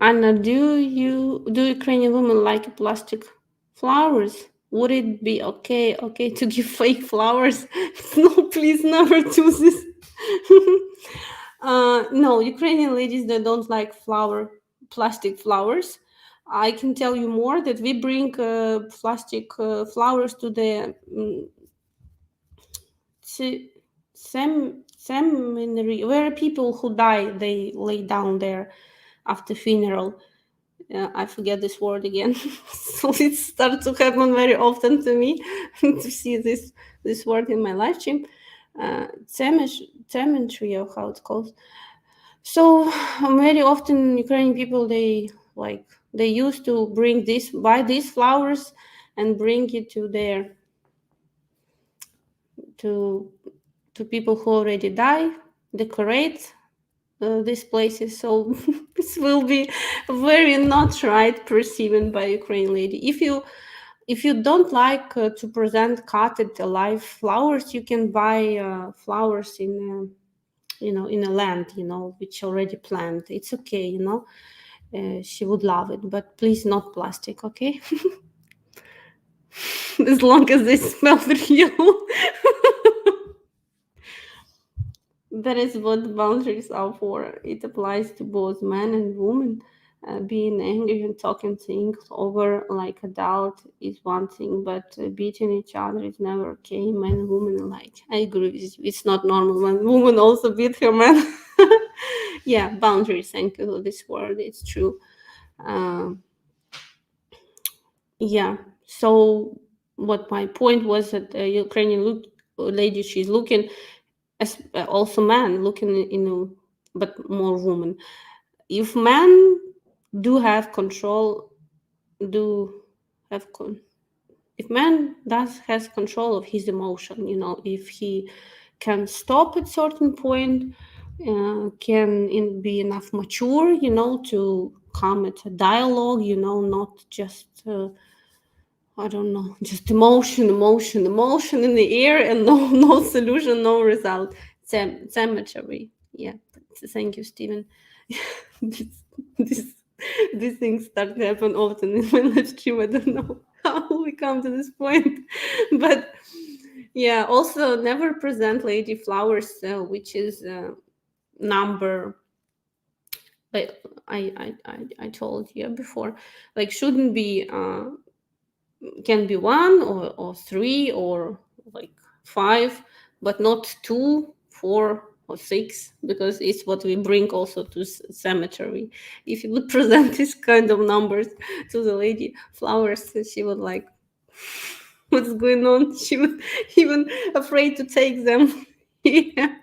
Anna, do Ukrainian women like plastic flowers? Would it be okay to give fake flowers? No, please never do this. No, Ukrainian ladies, they don't like plastic flowers. I can tell you more, that we bring plastic flowers to the seminary, where people who die, they lay down there after funeral. I forget this word again. So it starts to happen very often to me to see this word in my life stream. Cemetery, or how it's called. So very often Ukrainian people, they used to buy these flowers and bring it to their to people who already die, decorate these places. So this will be very not right perceived by Ukrainian lady. If you don't like to present cutted alive flowers, you can buy flowers in in a land which already planted. It's okay. She would love it, but please not plastic, okay? As long as they smell real. That is what boundaries are for. It applies to both men and women. Being angry and talking things over like adult is one thing, but beating each other is never okay. Men and women alike. I agree with you. It's not normal when women also beat her man. Yeah, boundaries. Thank you for this word. It's true. Yeah. So what my point was, that Ukrainian lady, she's looking as also men looking in, but more women. If men do have control, do have if man has control of his emotion, if he can stop at certain point, can be enough mature, to come at a dialogue, not just I don't know, just emotion in the air, and no solution, no result. Cemetery. Yeah. Thank you, Stephen. this, this these things start to happen often in my live stream. I don't know how we come to this point, but yeah. Also, never present lady flowers, which is number. Like I told you before, like shouldn't be. Can be 1 or 3 or like 5, but not 2, 4 or 6, because it's what we bring also to cemetery. If you would present this kind of numbers to the lady flowers, she would like, what's going on? She would even afraid to take them. Yeah.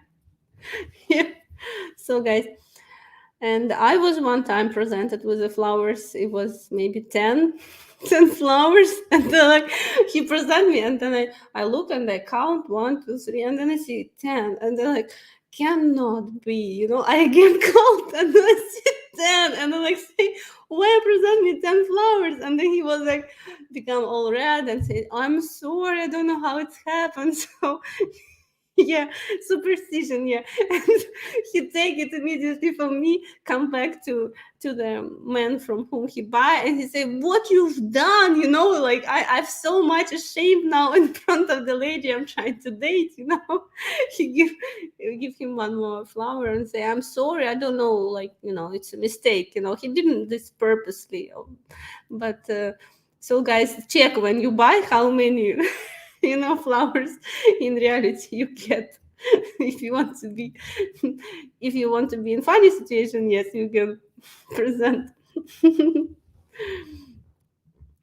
Yeah. So guys, and I was one time presented with the flowers. It was maybe 10 flowers. And then like he present me, and then I look and I count 1, 2, 3, and then I see 10. And then like, cannot be, I again count, and then I see 10. And then like say, why present me 10 flowers? And then he was like become all red and said, I'm sorry, I don't know how it happened. So yeah, superstition, yeah. And he take it immediately from me, come back to the man from whom he buy, and he said, what you've done, like I'm so much ashamed now in front of the lady I'm trying to date. He give him one more flower and say, I'm sorry, I don't know, like, it's a mistake. He didn't this purposely. But so guys, check when you buy how many flowers in reality you get. If you want to be in funny situation, yes, you can present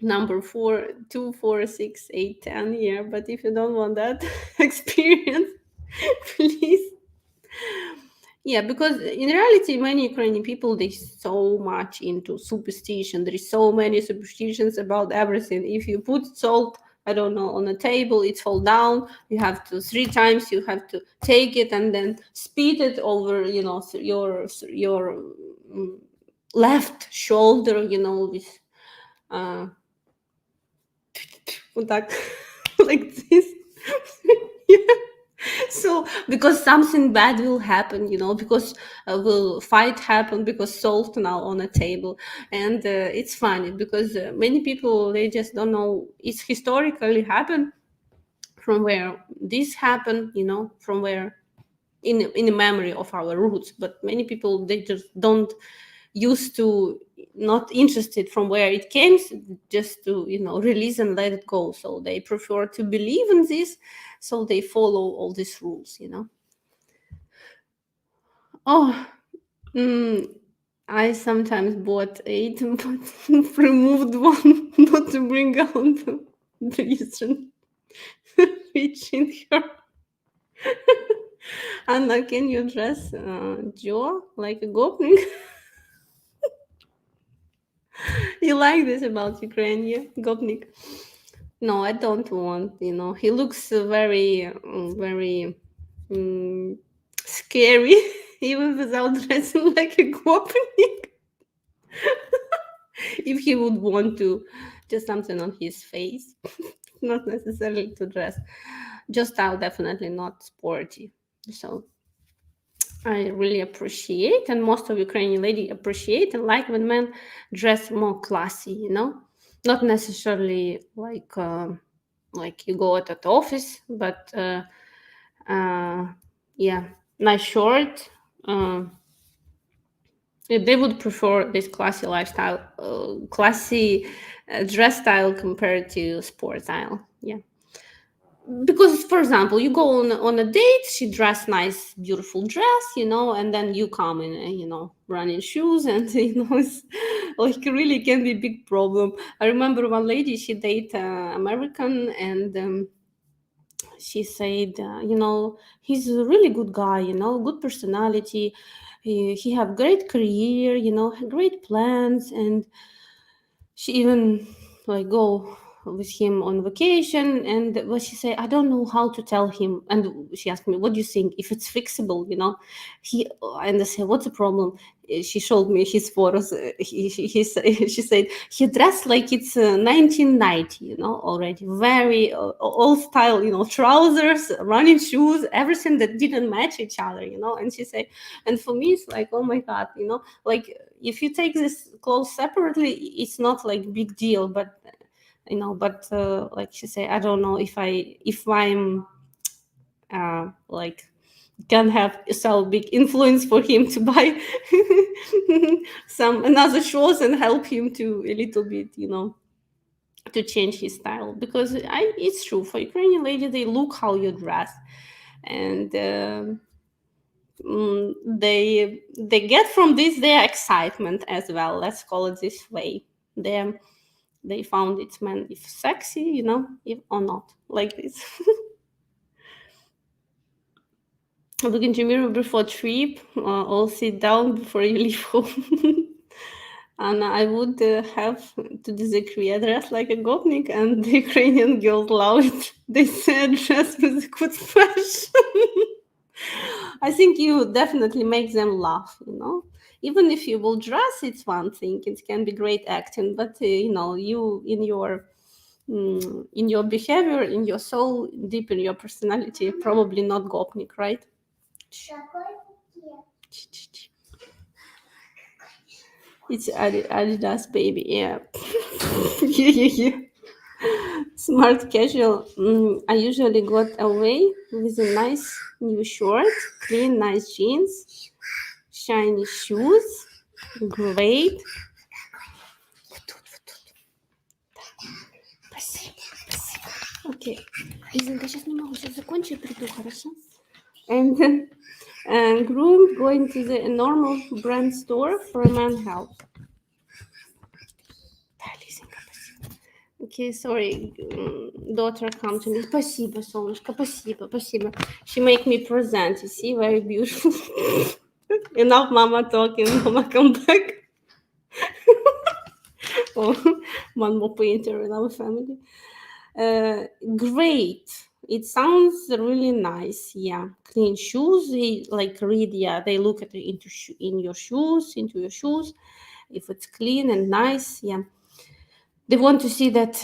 number 4, 2, 4, 6, 8, 10. Yeah, but if you don't want that experience, please. Yeah, because in reality, many Ukrainian people, they so much into superstition. There is so many superstitions about everything. If you put salt, I don't know, on a table, it fall down. You have to 3 times. You have to take it and then spit it over, your left shoulder. With like this. Yeah. So because something bad will happen, because will fight happen, because salt now on a table. And it's funny because many people, they just don't know it's historically happened, from where this happened, from where in the memory of our roots. But many people, they just don't used to, not interested from where it came, just to release and let it go. So they prefer to believe in this, so they follow all these rules. Oh, I sometimes bought 8 but removed 1 not to bring out the reason. Reaching her. Anna, can you dress Joe like a gopnik? You like this about Ukraine, yeah? Gopnik. No, I don't want, he looks very, very scary, even without dressing like a gopnik. If he would want to, just something on his face, not necessarily to dress. Just style, definitely not sporty. So I really appreciate, and most of Ukrainian ladies appreciate and like when men dress more classy, not necessarily like you go at the office, but yeah, nice short. They would prefer this classy lifestyle, classy dress style compared to sport style. Yeah. Because, for example, you go on a date, she dressed nice, beautiful dress, and then you come in, running shoes, and it's like really can be a big problem. I remember one lady, she dated American, and she said, he's a really good guy, good personality. He have great career, great plans, and she even like go with him on vacation. And what she say, I don't know how to tell him. And she asked me, what do you think, if it's fixable, he. And I said, what's the problem? She showed me his photos. She said he dressed like it's 1990, already very old style, trousers, running shoes, everything that didn't match each other, and she said, and for me it's like, oh my God, like if you take this clothes separately, it's not like big deal, but like she said, I don't know if I'm like can have so big influence for him to buy some another shoes and help him to a little bit, to change his style. Because it's true, for Ukrainian lady, they look how you dress, and they get from this their excitement as well. Let's call it this way. They found its man if sexy, if or not, like this. Look into mirror before trip, or sit down before you leave home. And I would have to disagree. I dress like a gopnik, and the Ukrainian girls love it. They said dress with good fashion. I think you definitely make them laugh, Even if you will dress, it's one thing. It can be great acting, but you in your behavior, in your soul, deep in your personality, probably not gopnik, right? It's Adidas, baby, yeah. Yeah. Smart casual. I usually got away with a nice new shirt, clean, nice jeans, shiny shoes, great. Спасибо. Okay. Лизонька, сейчас не могу, сейчас закончу и приду, хорошо? And then groom going to the normal brand store for a man help. Okay, sorry, daughter come to me. Спасибо, солнышко, спасибо. She make me present, you see, very beautiful. Enough mama talking, mama come back. One more painter in our family. Great. It sounds really nice. Yeah. Clean shoes. They like read. Yeah. They look at into your shoes. If it's clean and nice. Yeah. They want to see that,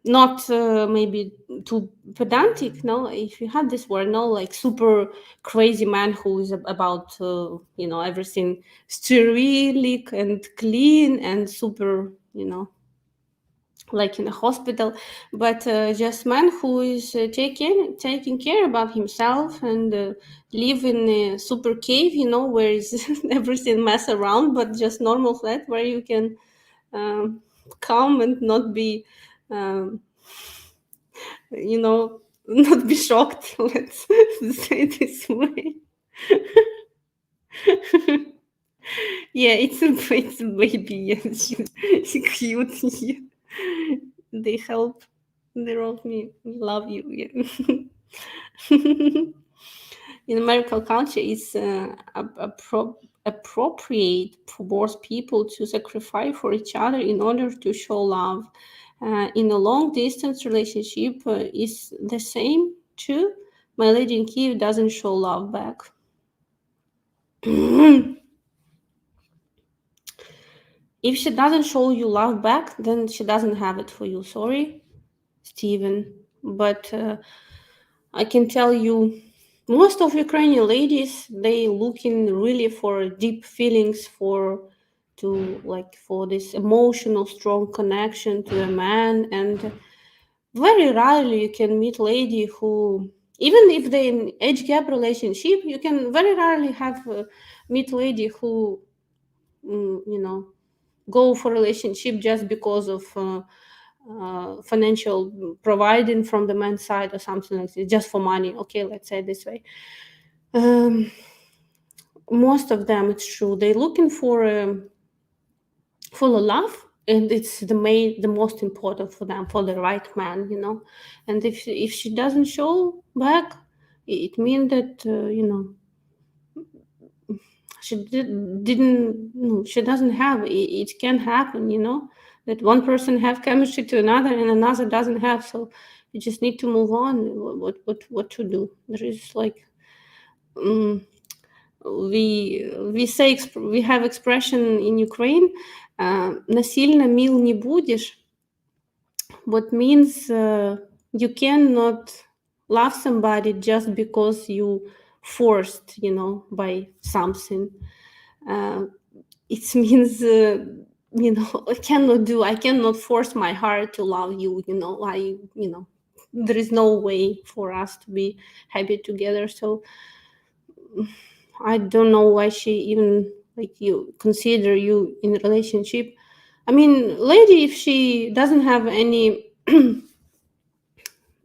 not maybe too pedantic. No, if you have this word, no, like super crazy man who is about, everything sterile and clean and super, like in a hospital, but just man who is taking care about himself and live in a super cave, where is everything mess around, but just normal flat where you can come and not be not be shocked, let's say this way. Yeah, it's a baby. Yes, she's cute. Yeah. They help. They wrote me, "We love you." Yeah. In American culture, it's appropriate for both people to sacrifice for each other in order to show love. In a long distance relationship, is the same too. My lady in Kiev doesn't show love back. If she doesn't show you love back, then she doesn't have it for you. Sorry, Steven. But I can tell you, most of Ukrainian ladies, they looking really for deep feelings, for this emotional, strong connection to a man. And very rarely you can meet lady who, even if they in age gap relationship, you can very rarely have meet lady who, go for relationship just because of financial providing from the man's side or something like this, just for money. Okay, let's say it this way. Most of them, it's true, they're looking for a love, and it's the most important for them, for the right man, you know. And if she doesn't show back, it means that you know, didn't no, she doesn't have it. It can happen, you know, that one person have chemistry to another and another doesn't have. So you just need to move on. What to do? There is like we have expression in Ukraine, насильно мил не будешь, what means you cannot love somebody just because you forced, you know, by something. It means you know, I cannot force my heart to love you, you know. You know, there is no way for us to be happy together. So I don't know why she even like you consider you in a relationship. I mean, lady, if she doesn't have any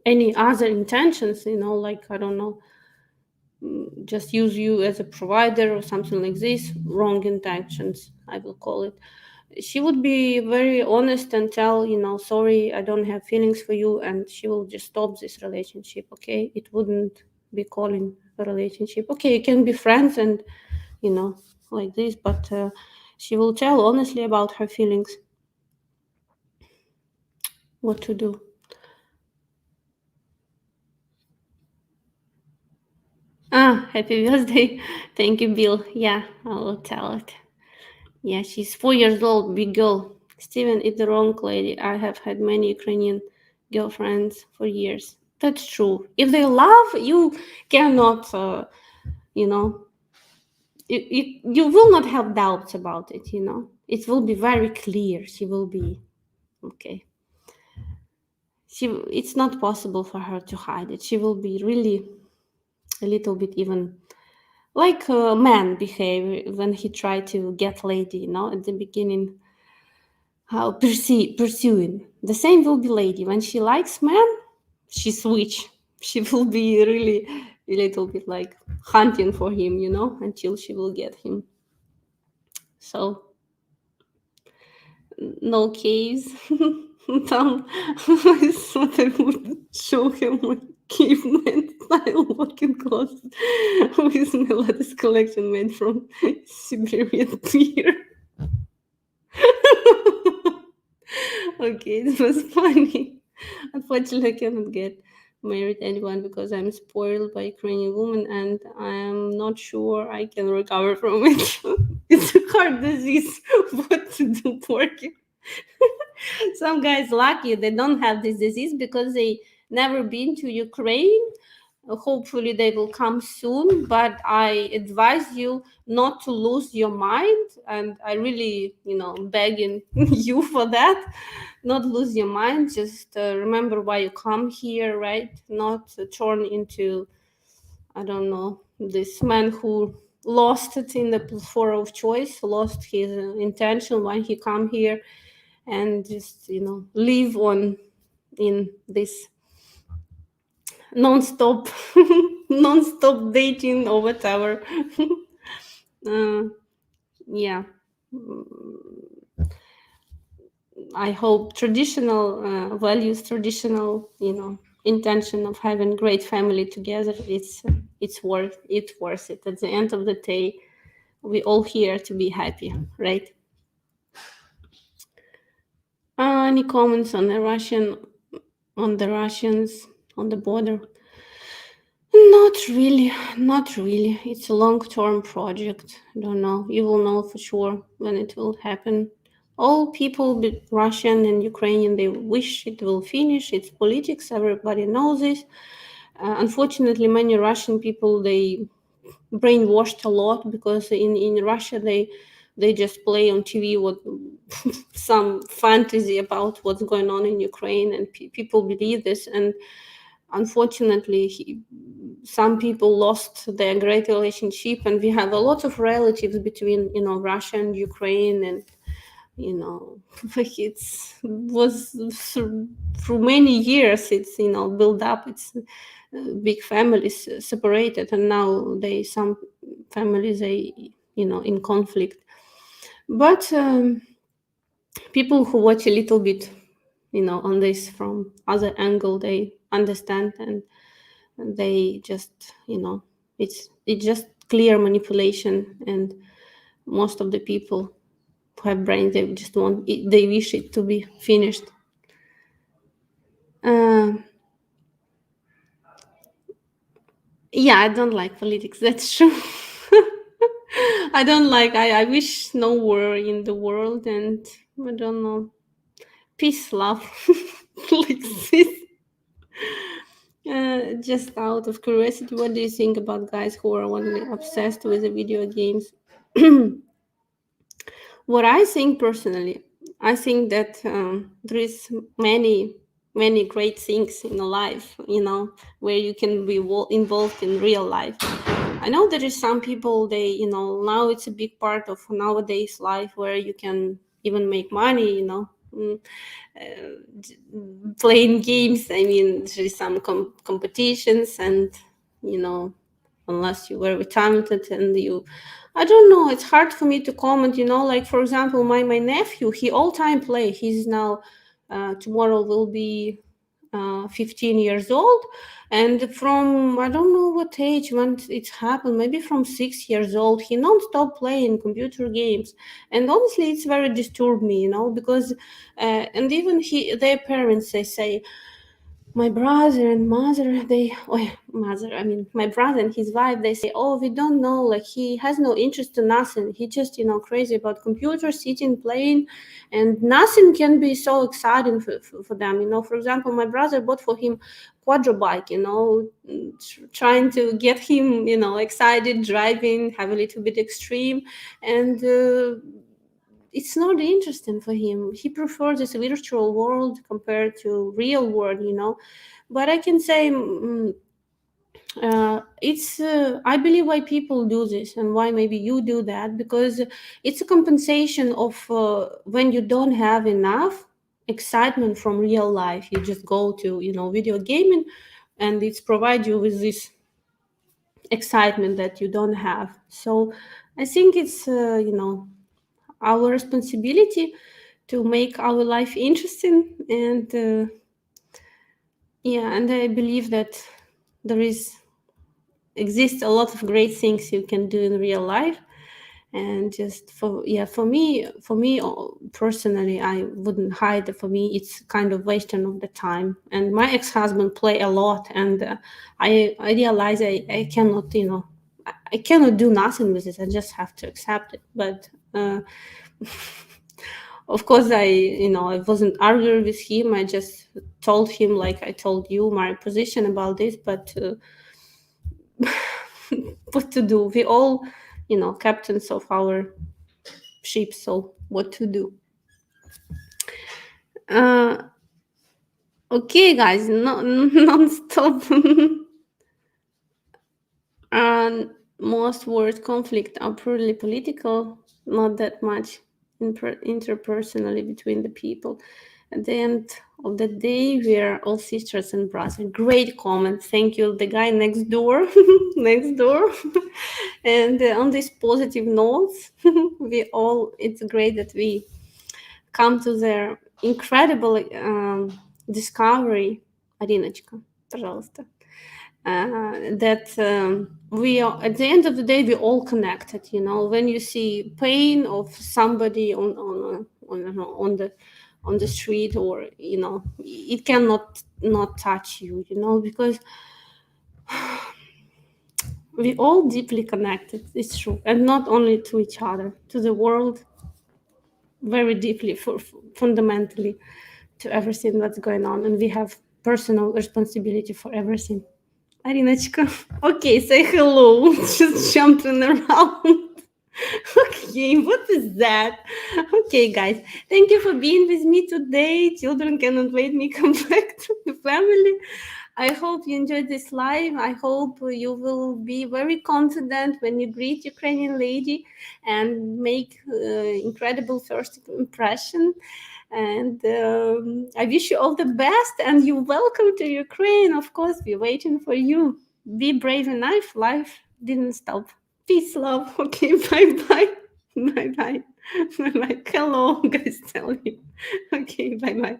any other intentions, you know, like, I don't know, just use you as a provider or something like this, wrong intentions, I will call it, she would be very honest and tell, you know, sorry, I don't have feelings for you, and she will just stop this relationship. Okay, it wouldn't be calling a relationship. Okay, you can be friends and, you know, like this, but she will tell honestly about her feelings. What to do? Happy birthday. Thank you, Bill. Yeah, I will tell it. Yeah, she's 4 years old, big girl. Steven is the wrong lady. I have had many Ukrainian girlfriends for years. That's true. If they love, you cannot, you know, you will not have doubts about it, you know. It will be very clear. She will be, okay. It's not possible for her to hide it. She will be really a little bit even like a man behave when he tried to get lady, you know, at the beginning, how pursuing. The same will be lady when she likes man, she switch. She will be really a little bit like hunting for him, you know, until she will get him. So no case. Tom, I thought I would show him my caveman style walking closet with my latest collection made from Siberian deer. Okay, it was funny. Unfortunately, I cannot get married anyone because I'm spoiled by Ukrainian woman and I'm not sure I can recover from it. It's a heart disease. What to do, Porky? Some guys lucky they don't have this disease because they never been to Ukraine. Hopefully they will come soon, but I advise you not to lose your mind, and I really, you know, begging you for that. Not lose your mind, just remember why you come here, right? Not turn into, I don't know, this man who lost it in the platform of choice, lost his intention when he come here, and just, you know, live on in this non-stop non-stop dating or whatever. Yeah, I hope traditional values, traditional, you know, intention of having great family together, it's worth it. At the end of the day, we all here to be happy, right? Any comments on the Russians on the border? Not really, not really. It's a long-term project. I don't know. You will know for sure when it will happen. All people, Russian and Ukrainian, they wish it will finish. It's politics. Everybody knows this. Unfortunately, many Russian people, they brainwashed a lot because in Russia they just play on TV what some fantasy about what's going on in Ukraine, and people believe this. And unfortunately, some people lost their great relationship, and we have a lot of relatives between, you know, Russia and Ukraine, and, you know, like was through many years, it's, you know, built up. It's big families separated, and now some families, they, you know, in conflict. But people who watch a little bit, on this from other angle, they understand, and they just, it's just clear manipulation, and most of the people who have brains, they just want it, they wish it to be finished. Yeah, I don't like politics, that's true. I don't like, I wish no war in the world, and I don't know, peace, love, like this. Just out of curiosity, what do you think about guys who are only obsessed with the video games? What I think personally, I think that there is many great things in life, where you can be involved in real life. I know there is some people, they, now it's a big part of nowadays life where you can even make money, playing games. I mean, there is some competitions, and unless you were talented, and I don't know, it's hard for me to comment, like, for example, my nephew, he all time play. He's now tomorrow will be 15 years old, and from, I don't know what age when it happened, maybe from 6 years old, he non-stop playing computer games. And honestly, it's very disturbed me, because and even their parents, they say, my brother and mother, I mean, my brother and his wife, they say, oh, we don't know, like, he has no interest in nothing. He just, crazy about computers, sitting, playing, and nothing can be so exciting for them. For example, my brother bought for him quadro bike, trying to get him, excited, driving, have a little bit extreme, and it's not interesting for him. He prefers this virtual world compared to real world, But I can say, it's I believe why people do this, and why maybe you do that, because it's a compensation of when you don't have enough excitement from real life. You just go to, video gaming, and it's provide you with this excitement that you don't have. So I think it's our responsibility to make our life interesting, and yeah, and I believe that there exists a lot of great things you can do in real life. And just for me personally, I wouldn't hide that for me it's kind of wasting of the time. And my ex-husband play a lot, and I realize I cannot, I cannot do nothing with it. I just have to accept it. But of course, I wasn't arguing with him. I just told him, like I told you, my position about this. But what to do? We all, captains of our ship. So what to do? Okay, guys, non-stop. Most word conflict are purely political, not that much interpersonally between the people. At the end of the day, we are all sisters and brothers. Great comment. Thank you, the guy next door. Next door. And on these positive notes, it's great that we come to their incredible discovery. Ариночка, пожалуйста. That we are, at the end of the day, we're all connected. When you see pain of somebody on the street, or it cannot not touch you, because we all deeply connected. It's true, and not only to each other, to the world, very deeply, fundamentally, to everything that's going on, and we have personal responsibility for everything. Arinочка, okay, say hello. Just jumping around. Okay, what is that? Okay, guys, thank you for being with me today. Children cannot wait me come back to the family. I hope you enjoyed this live. I hope you will be very confident when you greet Ukrainian lady and make incredible first impression. And I wish you all the best, and you're welcome to Ukraine. Of course, we're waiting for you. Be brave enough. Life didn't stop. Peace, love. Okay, bye-bye. Bye-bye. Bye-bye. Hello, guys, tell me. Okay, bye-bye.